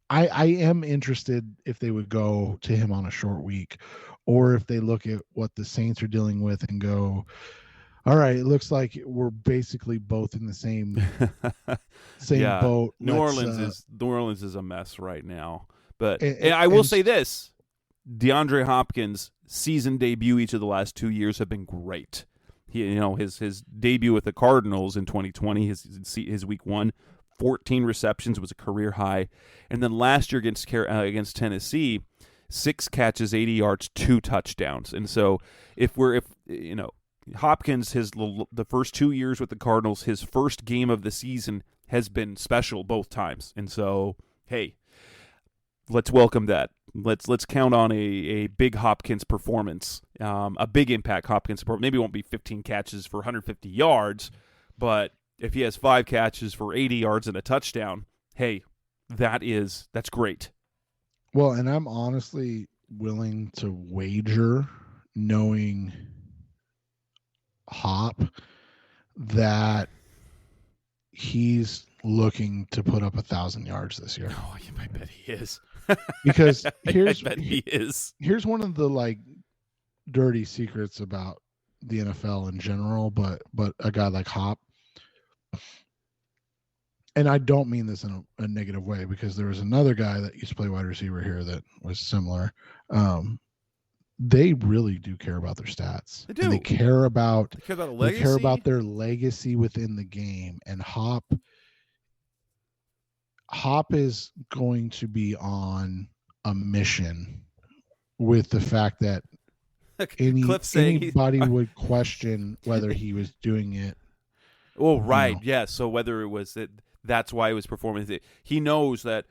I am interested if they would go to him on a short week, or if they look at what the Saints are dealing with and go, all right, it looks like we're basically both in the same boat. New Orleans is a mess right now. But I will say this: DeAndre Hopkins' season debut each of the last 2 years have been great. His debut with the Cardinals in 2020, his week 1, 14 receptions was a career high, and then last year against Tennessee, 6 catches, 80 yards, 2 touchdowns. And so if Hopkins, the first 2 years with the Cardinals, his first game of the season has been special both times. And so, hey, let's welcome that. Let's count on a big Hopkins performance, a big impact Hopkins performance. Maybe it won't be 15 catches for 150 yards, but if he has 5 catches for 80 yards and a touchdown, hey, that's great. Well, and I'm honestly willing to wager, knowing Hop, that he's looking to put up 1,000 yards this year. Oh, I bet he is. Because I bet he is. Here's one of the dirty secrets about the NFL in general, but a guy like Hop, and I don't mean this in a negative way, because there was another guy that used to play wide receiver here that was similar. They really do care about their stats. They do. And they care about legacy. They care about their legacy within the game. And Hop is going to be on a mission with the fact that anybody would question whether he was doing it. Oh, right. Yeah. So whether it was that's why he was performing. He knows that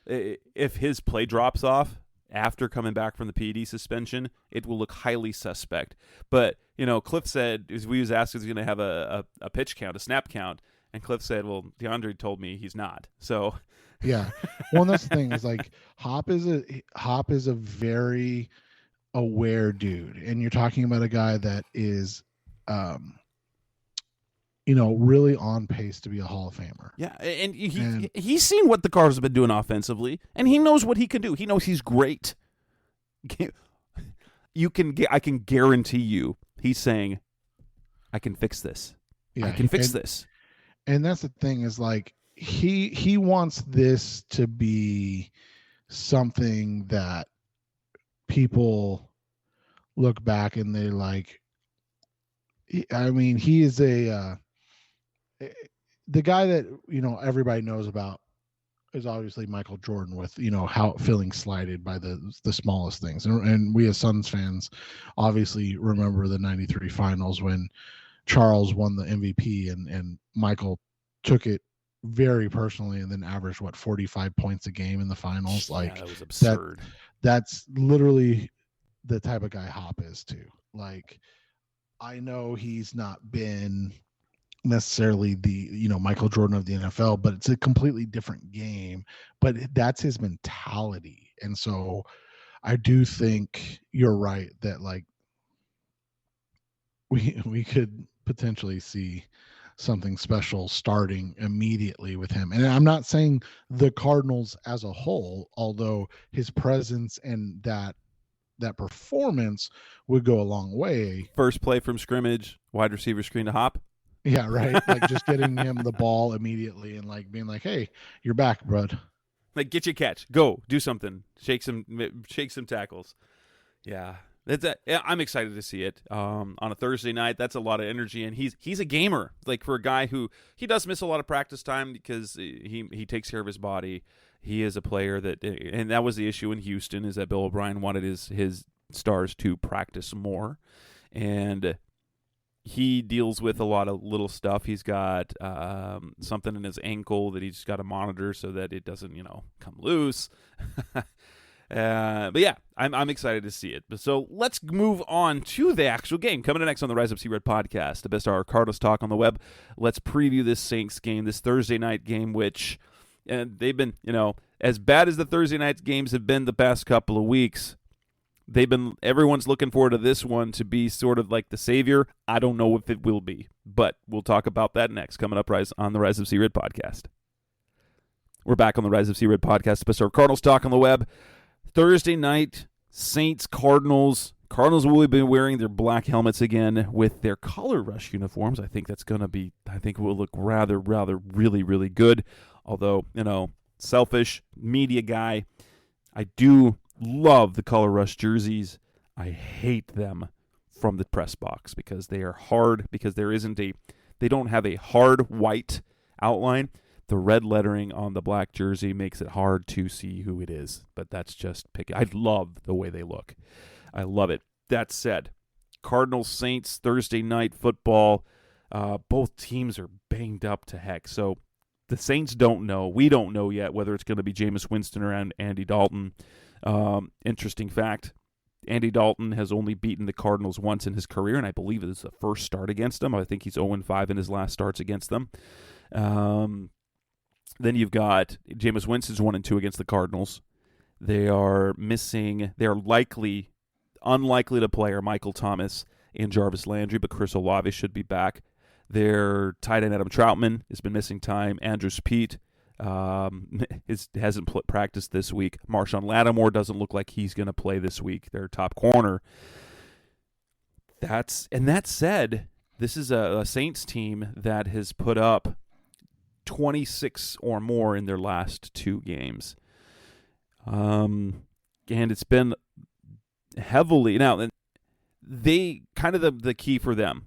if his play drops off after coming back from the PED suspension, it will look highly suspect. But, Kliff said, we was asked if he's going to have a pitch count, a snap count, and Kliff said, well, DeAndre told me he's not. So yeah. Well, and that's the thing, is Hop is a very aware dude, and you're talking about a guy that is really on pace to be a Hall of Famer. Yeah, and he's seen what the Cardinals have been doing offensively, and he knows what he can do. He knows he's great. I can guarantee you, he's saying, I can fix this. Yeah, I can fix this. And that's the thing, is he wants this to be something that people look back and they he is the guy that, everybody knows about is obviously Michael Jordan with, how feeling slighted by the smallest things. And we as Suns fans obviously remember the 93 finals when Charles won the MVP and Michael took it very personally and then averaged 45 points a game in the finals. Like, that was absurd. That's literally the type of guy Hop is too. Like, I know he's not been necessarily the Michael Jordan of the NFL, but it's a completely different game. But that's his mentality, and so I do think you're right that like we could potentially see something special starting immediately with him. And I'm not saying the Cardinals as a whole, although his presence and that performance would go a long way. First play from scrimmage, wide receiver screen to Hop. Yeah, right. Like just getting him the ball immediately and like being like, "Hey, you're back, bud. Like, get your catch. Go do something. Shake some tackles." Yeah. I'm excited to see it on a Thursday night. That's a lot of energy, and he's a gamer. Like, for a guy who he does miss a lot of practice time because he takes care of his body. He is a player and that was the issue in Houston, is that Bill O'Brien wanted his stars to practice more, and he deals with a lot of little stuff. He's got something in his ankle that he's got to monitor so that it doesn't come loose. But yeah, I'm excited to see it. So let's move on to the actual game. Coming up next on the Rise Up Sea Red podcast, the best hour of Cardinals talk on the web. Let's preview this Saints game, this Thursday night game, which they've been, as bad as the Thursday night games have been the past couple of weeks. Everyone's looking forward to this one to be sort of like the savior. I don't know if it will be, but we'll talk about that next. Coming up on the Rise of Sea Red podcast. We're back on the Rise of Sea Red podcast, the best hour of Cardinals talk on the web. Thursday night, Saints, Cardinals. Cardinals will be wearing their black helmets again with their color rush uniforms. I think it will look rather, really, really good. Although, selfish media guy, I do love the color rush jerseys. I hate them from the press box because they are hard, because they don't have a hard white outline. The red lettering on the black jersey makes it hard to see who it is, but that's just picky. I love the way they look. I love it. That said, Cardinals-Saints, Thursday night football. Both teams are banged up to heck. So the Saints don't know. We don't know yet whether it's going to be Jameis Winston or Andy Dalton. Interesting fact, Andy Dalton has only beaten the Cardinals once in his career, and I believe it is the first start against them. I think he's 0-5 in his last starts against them. Then you've got Jameis Winston's 1-2 against the Cardinals. They are unlikely to play are Michael Thomas and Jarvis Landry, but Chris Olave should be back. Their tight end Adam Troutman has been missing time. Andrew Speed hasn't practiced this week. Marshawn Lattimore doesn't look like he's going to play this week, their top corner. That said, this is a Saints team that has put up 26 or more in their last two games. And it's been heavily now. They kind of the key for them.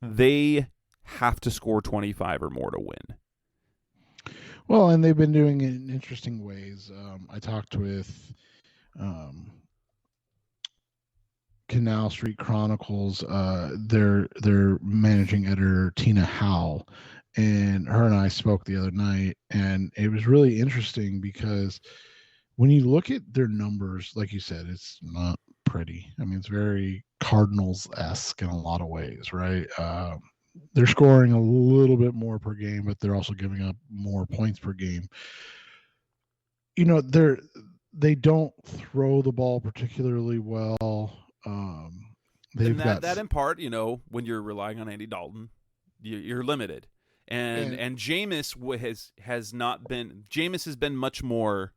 They have to score 25 or more to win. Well, and they've been doing it in interesting ways. I talked with Canal Street Chronicles, their managing editor Tina Howell, and her and I spoke the other night, and it was really interesting because when you look at their numbers, like you said, it's not pretty. I mean, it's very Cardinals-esque in a lot of ways, right? They're scoring a little bit more per game, but they're also giving up more points per game. They don't throw the ball particularly well. That in part, when you're relying on Andy Dalton, you're limited. And Jameis has not been. Jameis has been much more,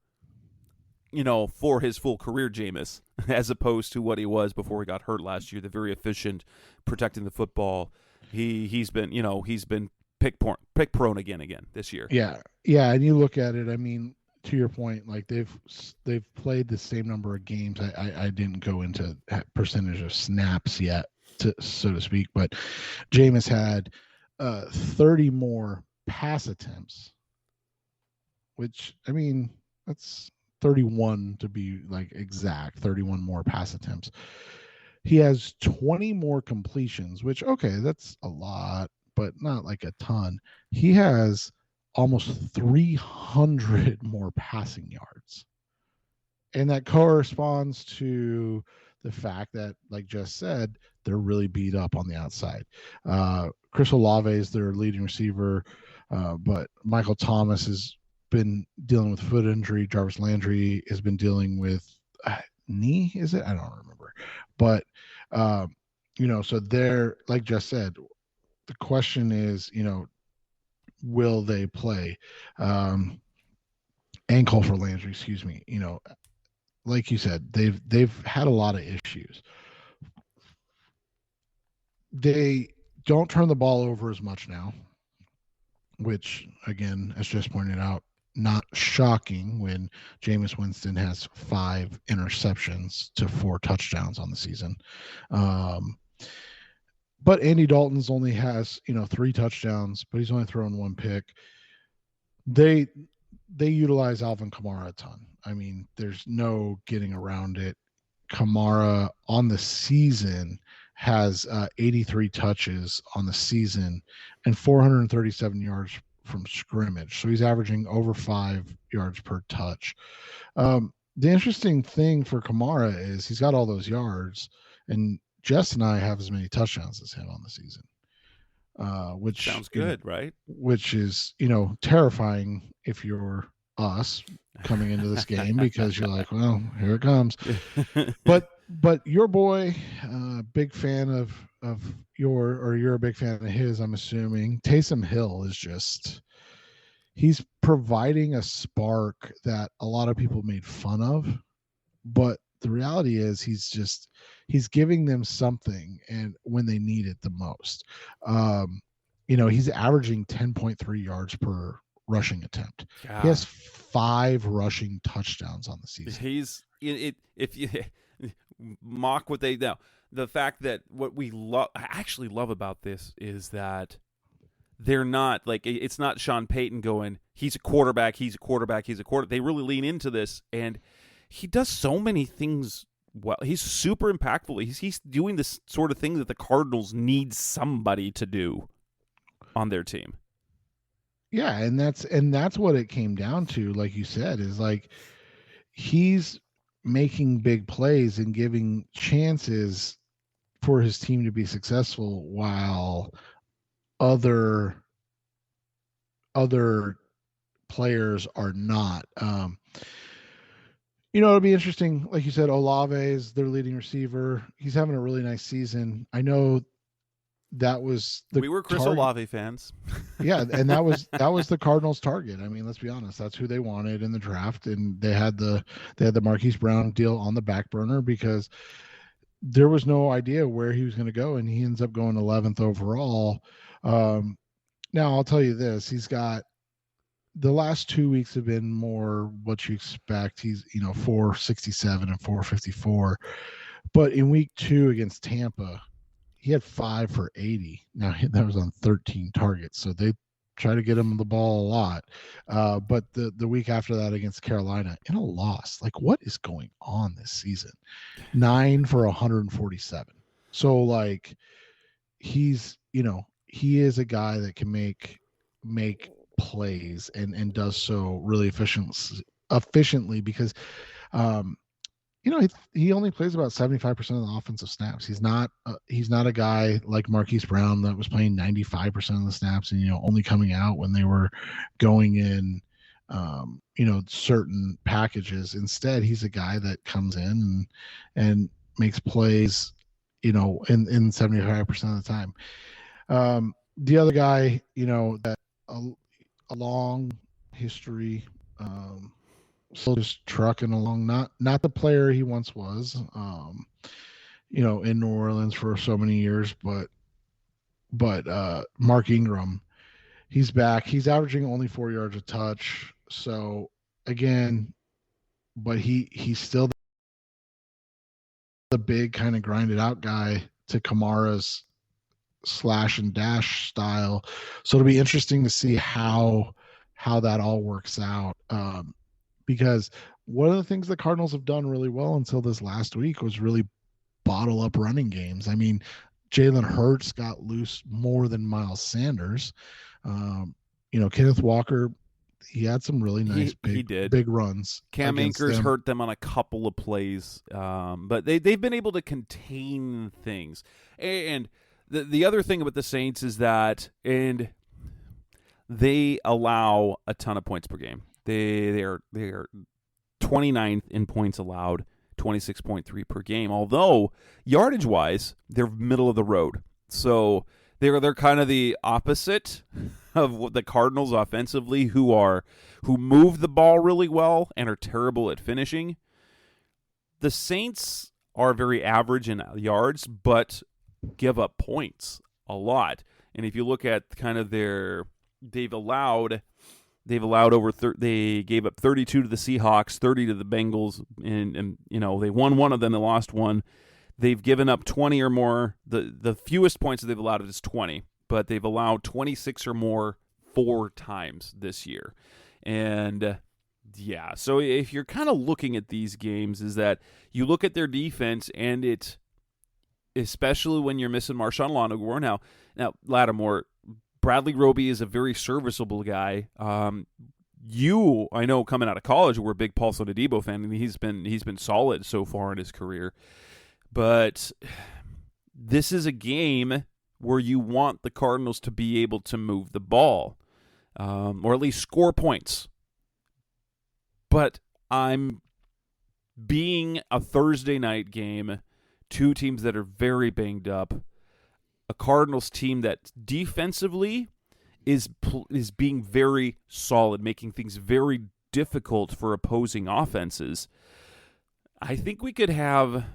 for his full career, Jameis, as opposed to what he was before he got hurt last year. The very efficient, protecting the football. He's been pick prone again this year. Yeah, and you look at it. I mean, to your point, like they've played the same number of games. I didn't go into percentage of snaps yet, so to speak, but Jameis had 30 more pass attempts, which, I mean, that's 31 to be like exact, 31 more pass attempts. He has 20 more completions, which, okay, that's a lot, but not like a ton. He has almost 300 more passing yards. And that corresponds to the fact that, like Jess said, they're really beat up on the outside. Chris Olave is their leading receiver, but Michael Thomas has been dealing with foot injury. Jarvis Landry has been dealing with knee, is it? I don't remember. But, so they're, like Jess said, the question is, will they play? Ankle for Landry, excuse me. Like you said, they've had a lot of issues. They don't turn the ball over as much now, which, again, as just pointed out, not shocking when Jameis Winston has 5 interceptions to 4 touchdowns on the season. But Andy Dalton's only has 3 touchdowns, but he's only thrown 1 pick. They utilize Alvin Kamara a ton. I mean, there's no getting around it. Kamara on the season has 83 touches on the season and 437 yards from scrimmage. So he's averaging over 5 yards per touch. The interesting thing for Kamara is he's got all those yards, and Jess and I have as many touchdowns as him on the season. Which sounds good, right? Which is, terrifying if you're us coming into this game, because you're like, well, here it comes. But your boy, big fan of you're a big fan of his, I'm assuming. Taysom Hill is just, he's providing a spark that a lot of people made fun of, but the reality is he's giving them something, and when they need it the most. He's averaging 10.3 yards per rushing attempt. God. He has 5 rushing touchdowns on the season. If you mock what they know, the fact that what I actually love about this is that they're not like, it's not Sean Payton going, he's a quarterback. They really lean into this, and he does so many things well. He's super impactful. He's doing this sort of thing that the Cardinals need somebody to do on their team. Yeah, and that's what it came down to, like you said, is like he's making big plays and giving chances for his team to be successful, while other players are not. It'll be interesting. Like you said, Olave is their leading receiver. He's having a really nice season. I know that was we were Chris Olave fans. Yeah, and that was the Cardinals' target. I mean, let's be honest, that's who they wanted in the draft, and they had the Marquise Brown deal on the back burner because there was no idea where he was going to go, and he ends up going 11th overall. Now I'll tell you this: he's got, the last 2 weeks have been more what you expect. He's 467 and 454, but in week 2 against Tampa, he had 5 for 80. Now that was on 13 targets, so they try to get him the ball a lot. But the week after that against Carolina, in a loss, like, what is going on this season? 9 for 147. So like, he's he is a guy that can make plays and does so really efficiently because he only plays about 75% of the offensive snaps. He's not a guy like Marquise Brown that was playing 95% of the snaps and only coming out when they were going in certain packages. Instead, he's a guy that comes in and makes plays in 75% of the time. The other guy, that a long history, still just trucking along, not the player he once was, in New Orleans for so many years, but Mark Ingram, he's back. He's averaging only 4 yards a touch. So again, but he's still the big kind of grinded out guy to Kamara's slash and dash style. So it'll be interesting to see how that all works out. Because one of the things the Cardinals have done really well until this last week was really bottle up running games. I mean, Jalen Hurts got loose more than Miles Sanders. Kenneth Walker, he had some really nice big runs. Cam Akers hurt them on a couple of plays, but they've been able to contain things. And the other thing about the Saints is that they allow a ton of points per game. They are 29th in points allowed, 26.3 per game. Although yardage wise, they're middle of the road. So they're kind of the opposite of what the Cardinals offensively, who move the ball really well and are terrible at finishing. The Saints are very average in yards, but give up points a lot. And if you look at kind of they gave up 32 to the Seahawks, 30 to the Bengals, and they won one of them, they lost one. They've given up 20 or more. The fewest points that they've allowed is 20, but they've allowed 26 or more 4 times this year. And so if you're kind of looking at these games, is that you look at their defense, and it, especially when you're missing Marshawn Lattimore. Now Lattimore, Bradley Roby is a very serviceable guy. I know coming out of college, we're a big Paul Adebo fan, and he's been solid so far in his career. But this is a game where you want the Cardinals to be able to move the ball, or at least score points. But I'm being a Thursday night game, 2 teams that are very banged up, a Cardinals team that defensively is being very solid, making things very difficult for opposing offenses. I think we're going to have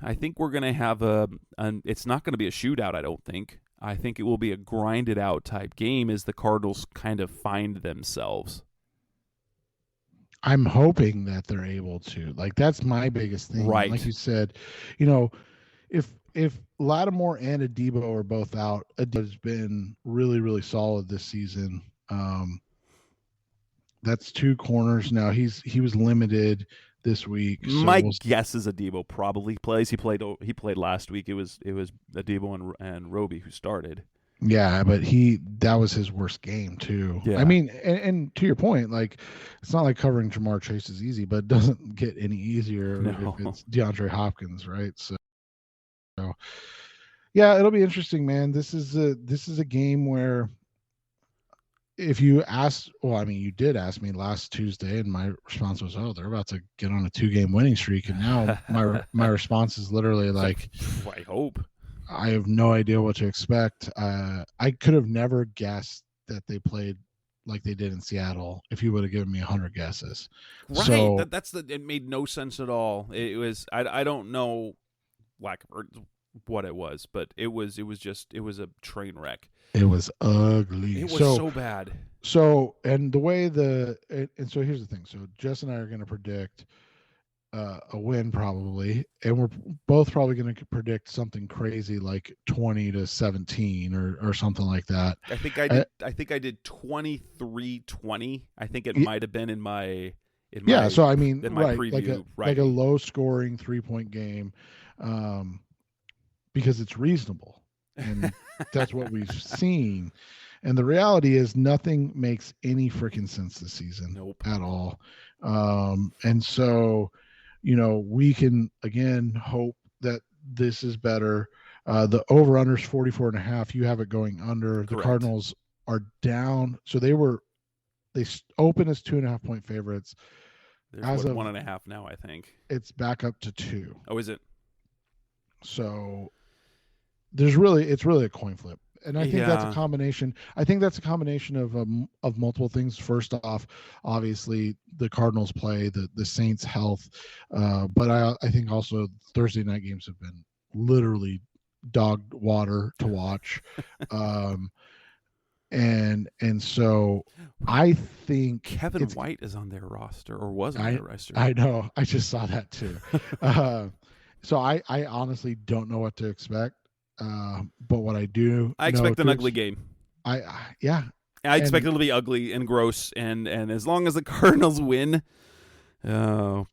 it's not going to be a shootout, I don't think. I think it will be a grinded out type game as the Cardinals kind of find themselves. I'm hoping that they're able to. Like, that's my biggest thing. Right. Like you said, if Lattimore and Adebo are both out, Adebo's been really, really solid this season. That's 2 corners now. He was limited this week. So my guess is Adebo probably plays. He played last week. It was Adebo and Roby who started. Yeah, but that was his worst game too. Yeah. I mean, and to your point, like, it's not like covering Jamar Chase is easy, but it doesn't get any easier if it's DeAndre Hopkins, right? So yeah, it'll be interesting, man. This is a game where, if you asked, you did ask me last Tuesday, and my response was, "Oh, they're about to get on a 2-game winning streak." And now my response is literally like, I hope. I have no idea what to expect. I could have never guessed that they played like they did in Seattle if you would have given me 100 guesses. Right. So, it made no sense at all. It was I don't know what it was, but it was a train wreck. It was ugly. It was so bad. So, and the way so here's the thing. So Jess and I are going to predict a win probably, and we're both probably going to predict something crazy like 20-17 or something like that. I think I did 23-20. I think it might have been in my so I mean, in my right, preview, like a low scoring 3-point game, because it's reasonable, and that's what we've seen. And the reality is nothing makes any freaking sense this season at all. And so, we can, again, hope that this is better. The over-under is 44.5. You have it going under. Correct. The Cardinals are down. So they open as 2.5-point favorites. There's 1.5 now, I think. It's back up to 2. Oh, is it? So it's really a coin flip. And I think that's a combination. I think that's a combination of multiple things. First off, obviously the Cardinals play, the Saints' health, but I think also Thursday night games have been literally dog water to watch, and so I think Kevin White is on their roster, or was on their roster. I know. I just saw that too. So I honestly don't know what to expect. But what I do, I expect an ugly game. I expect it to be ugly and gross, and as long as the Cardinals win,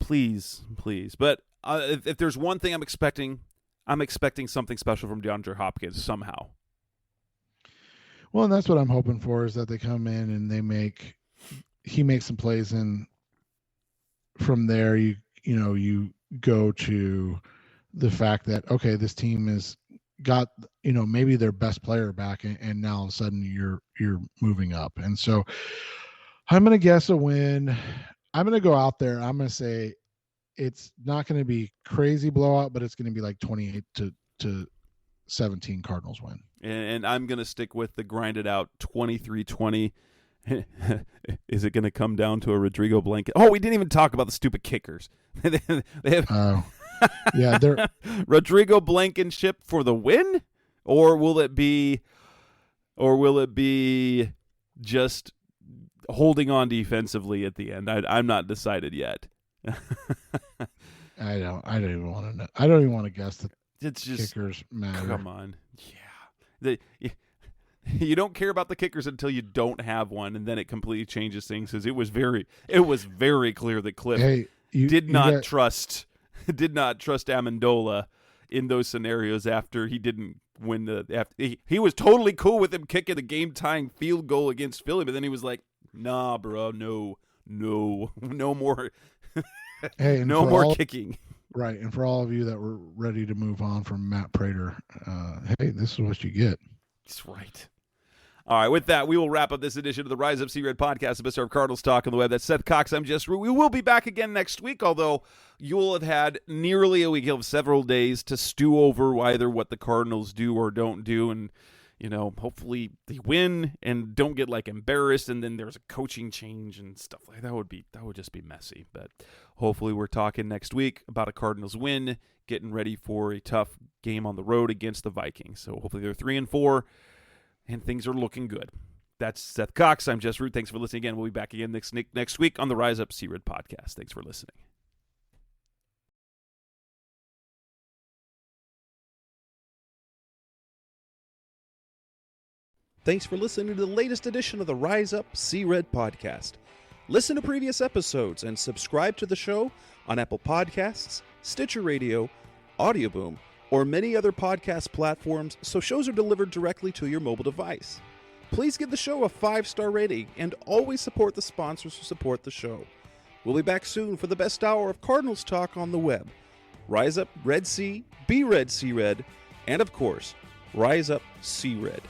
please. But if there's one thing I'm expecting something special from DeAndre Hopkins somehow. Well, and that's what I'm hoping for, is that they come in and he makes some plays, and from there you go to the fact that, okay, this team has got, maybe their best player back, and now all of a sudden you're moving up. And so I'm going to guess a win. I'm going to go out there. I'm going to say it's not going to be crazy blowout, but it's going to be like 28 to 17 Cardinals win. And I'm going to stick with the grinded out 23-20. Is it going to come down to a Rodrigo Blankenship? Oh, we didn't even talk about the stupid kickers. They have yeah, they're Rodrigo Blankenship for the win, or will it be just holding on defensively at the end? I'm not decided yet. I don't even want to know. I don't even want to guess that. It's just kickers matter. Come on, yeah. You don't care about the kickers until you don't have one, and then it completely changes things. Because it was very clear that Kliff did not trust Amendola in those scenarios after he didn't win he was totally cool with him kicking the game-tying field goal against Philly, but then he was like, "Nah, bro, no more, no more kicking." Right, and for all of you that were ready to move on from Matt Prater, hey, this is what you get. That's right. All right, with that, we will wrap up this edition of the Rise Up Sea Red podcast, the best of Cardinals talk on the web. That's Seth Cox. I'm Jess Root. We will be back again next week, although you'll have had nearly a week. You'll have several days to stew over either what the Cardinals do or don't do, and hopefully they win and don't get embarrassed, and then there's a coaching change and stuff like that. That would just be messy. But hopefully we're talking next week about a Cardinals win, getting ready for a tough game on the road against the Vikings. So hopefully they're 3-4. And things are looking good. That's Seth Cox. I'm Jess Root. Thanks for listening again. We'll be back again next week on the Rise Up Sea Red podcast. Thanks for listening. Thanks for listening to the latest edition of the Rise Up Sea Red podcast. Listen to previous episodes and subscribe to the show on Apple Podcasts, Stitcher Radio, Audioboom, or many other podcast platforms, so shows are delivered directly to your mobile device. Please give the show a 5-star rating and always support the sponsors who support the show. We'll be back soon for the best hour of Cardinals talk on the web. Rise up, Red Sea, be Red Sea Red, and of course, Rise Up Sea Red.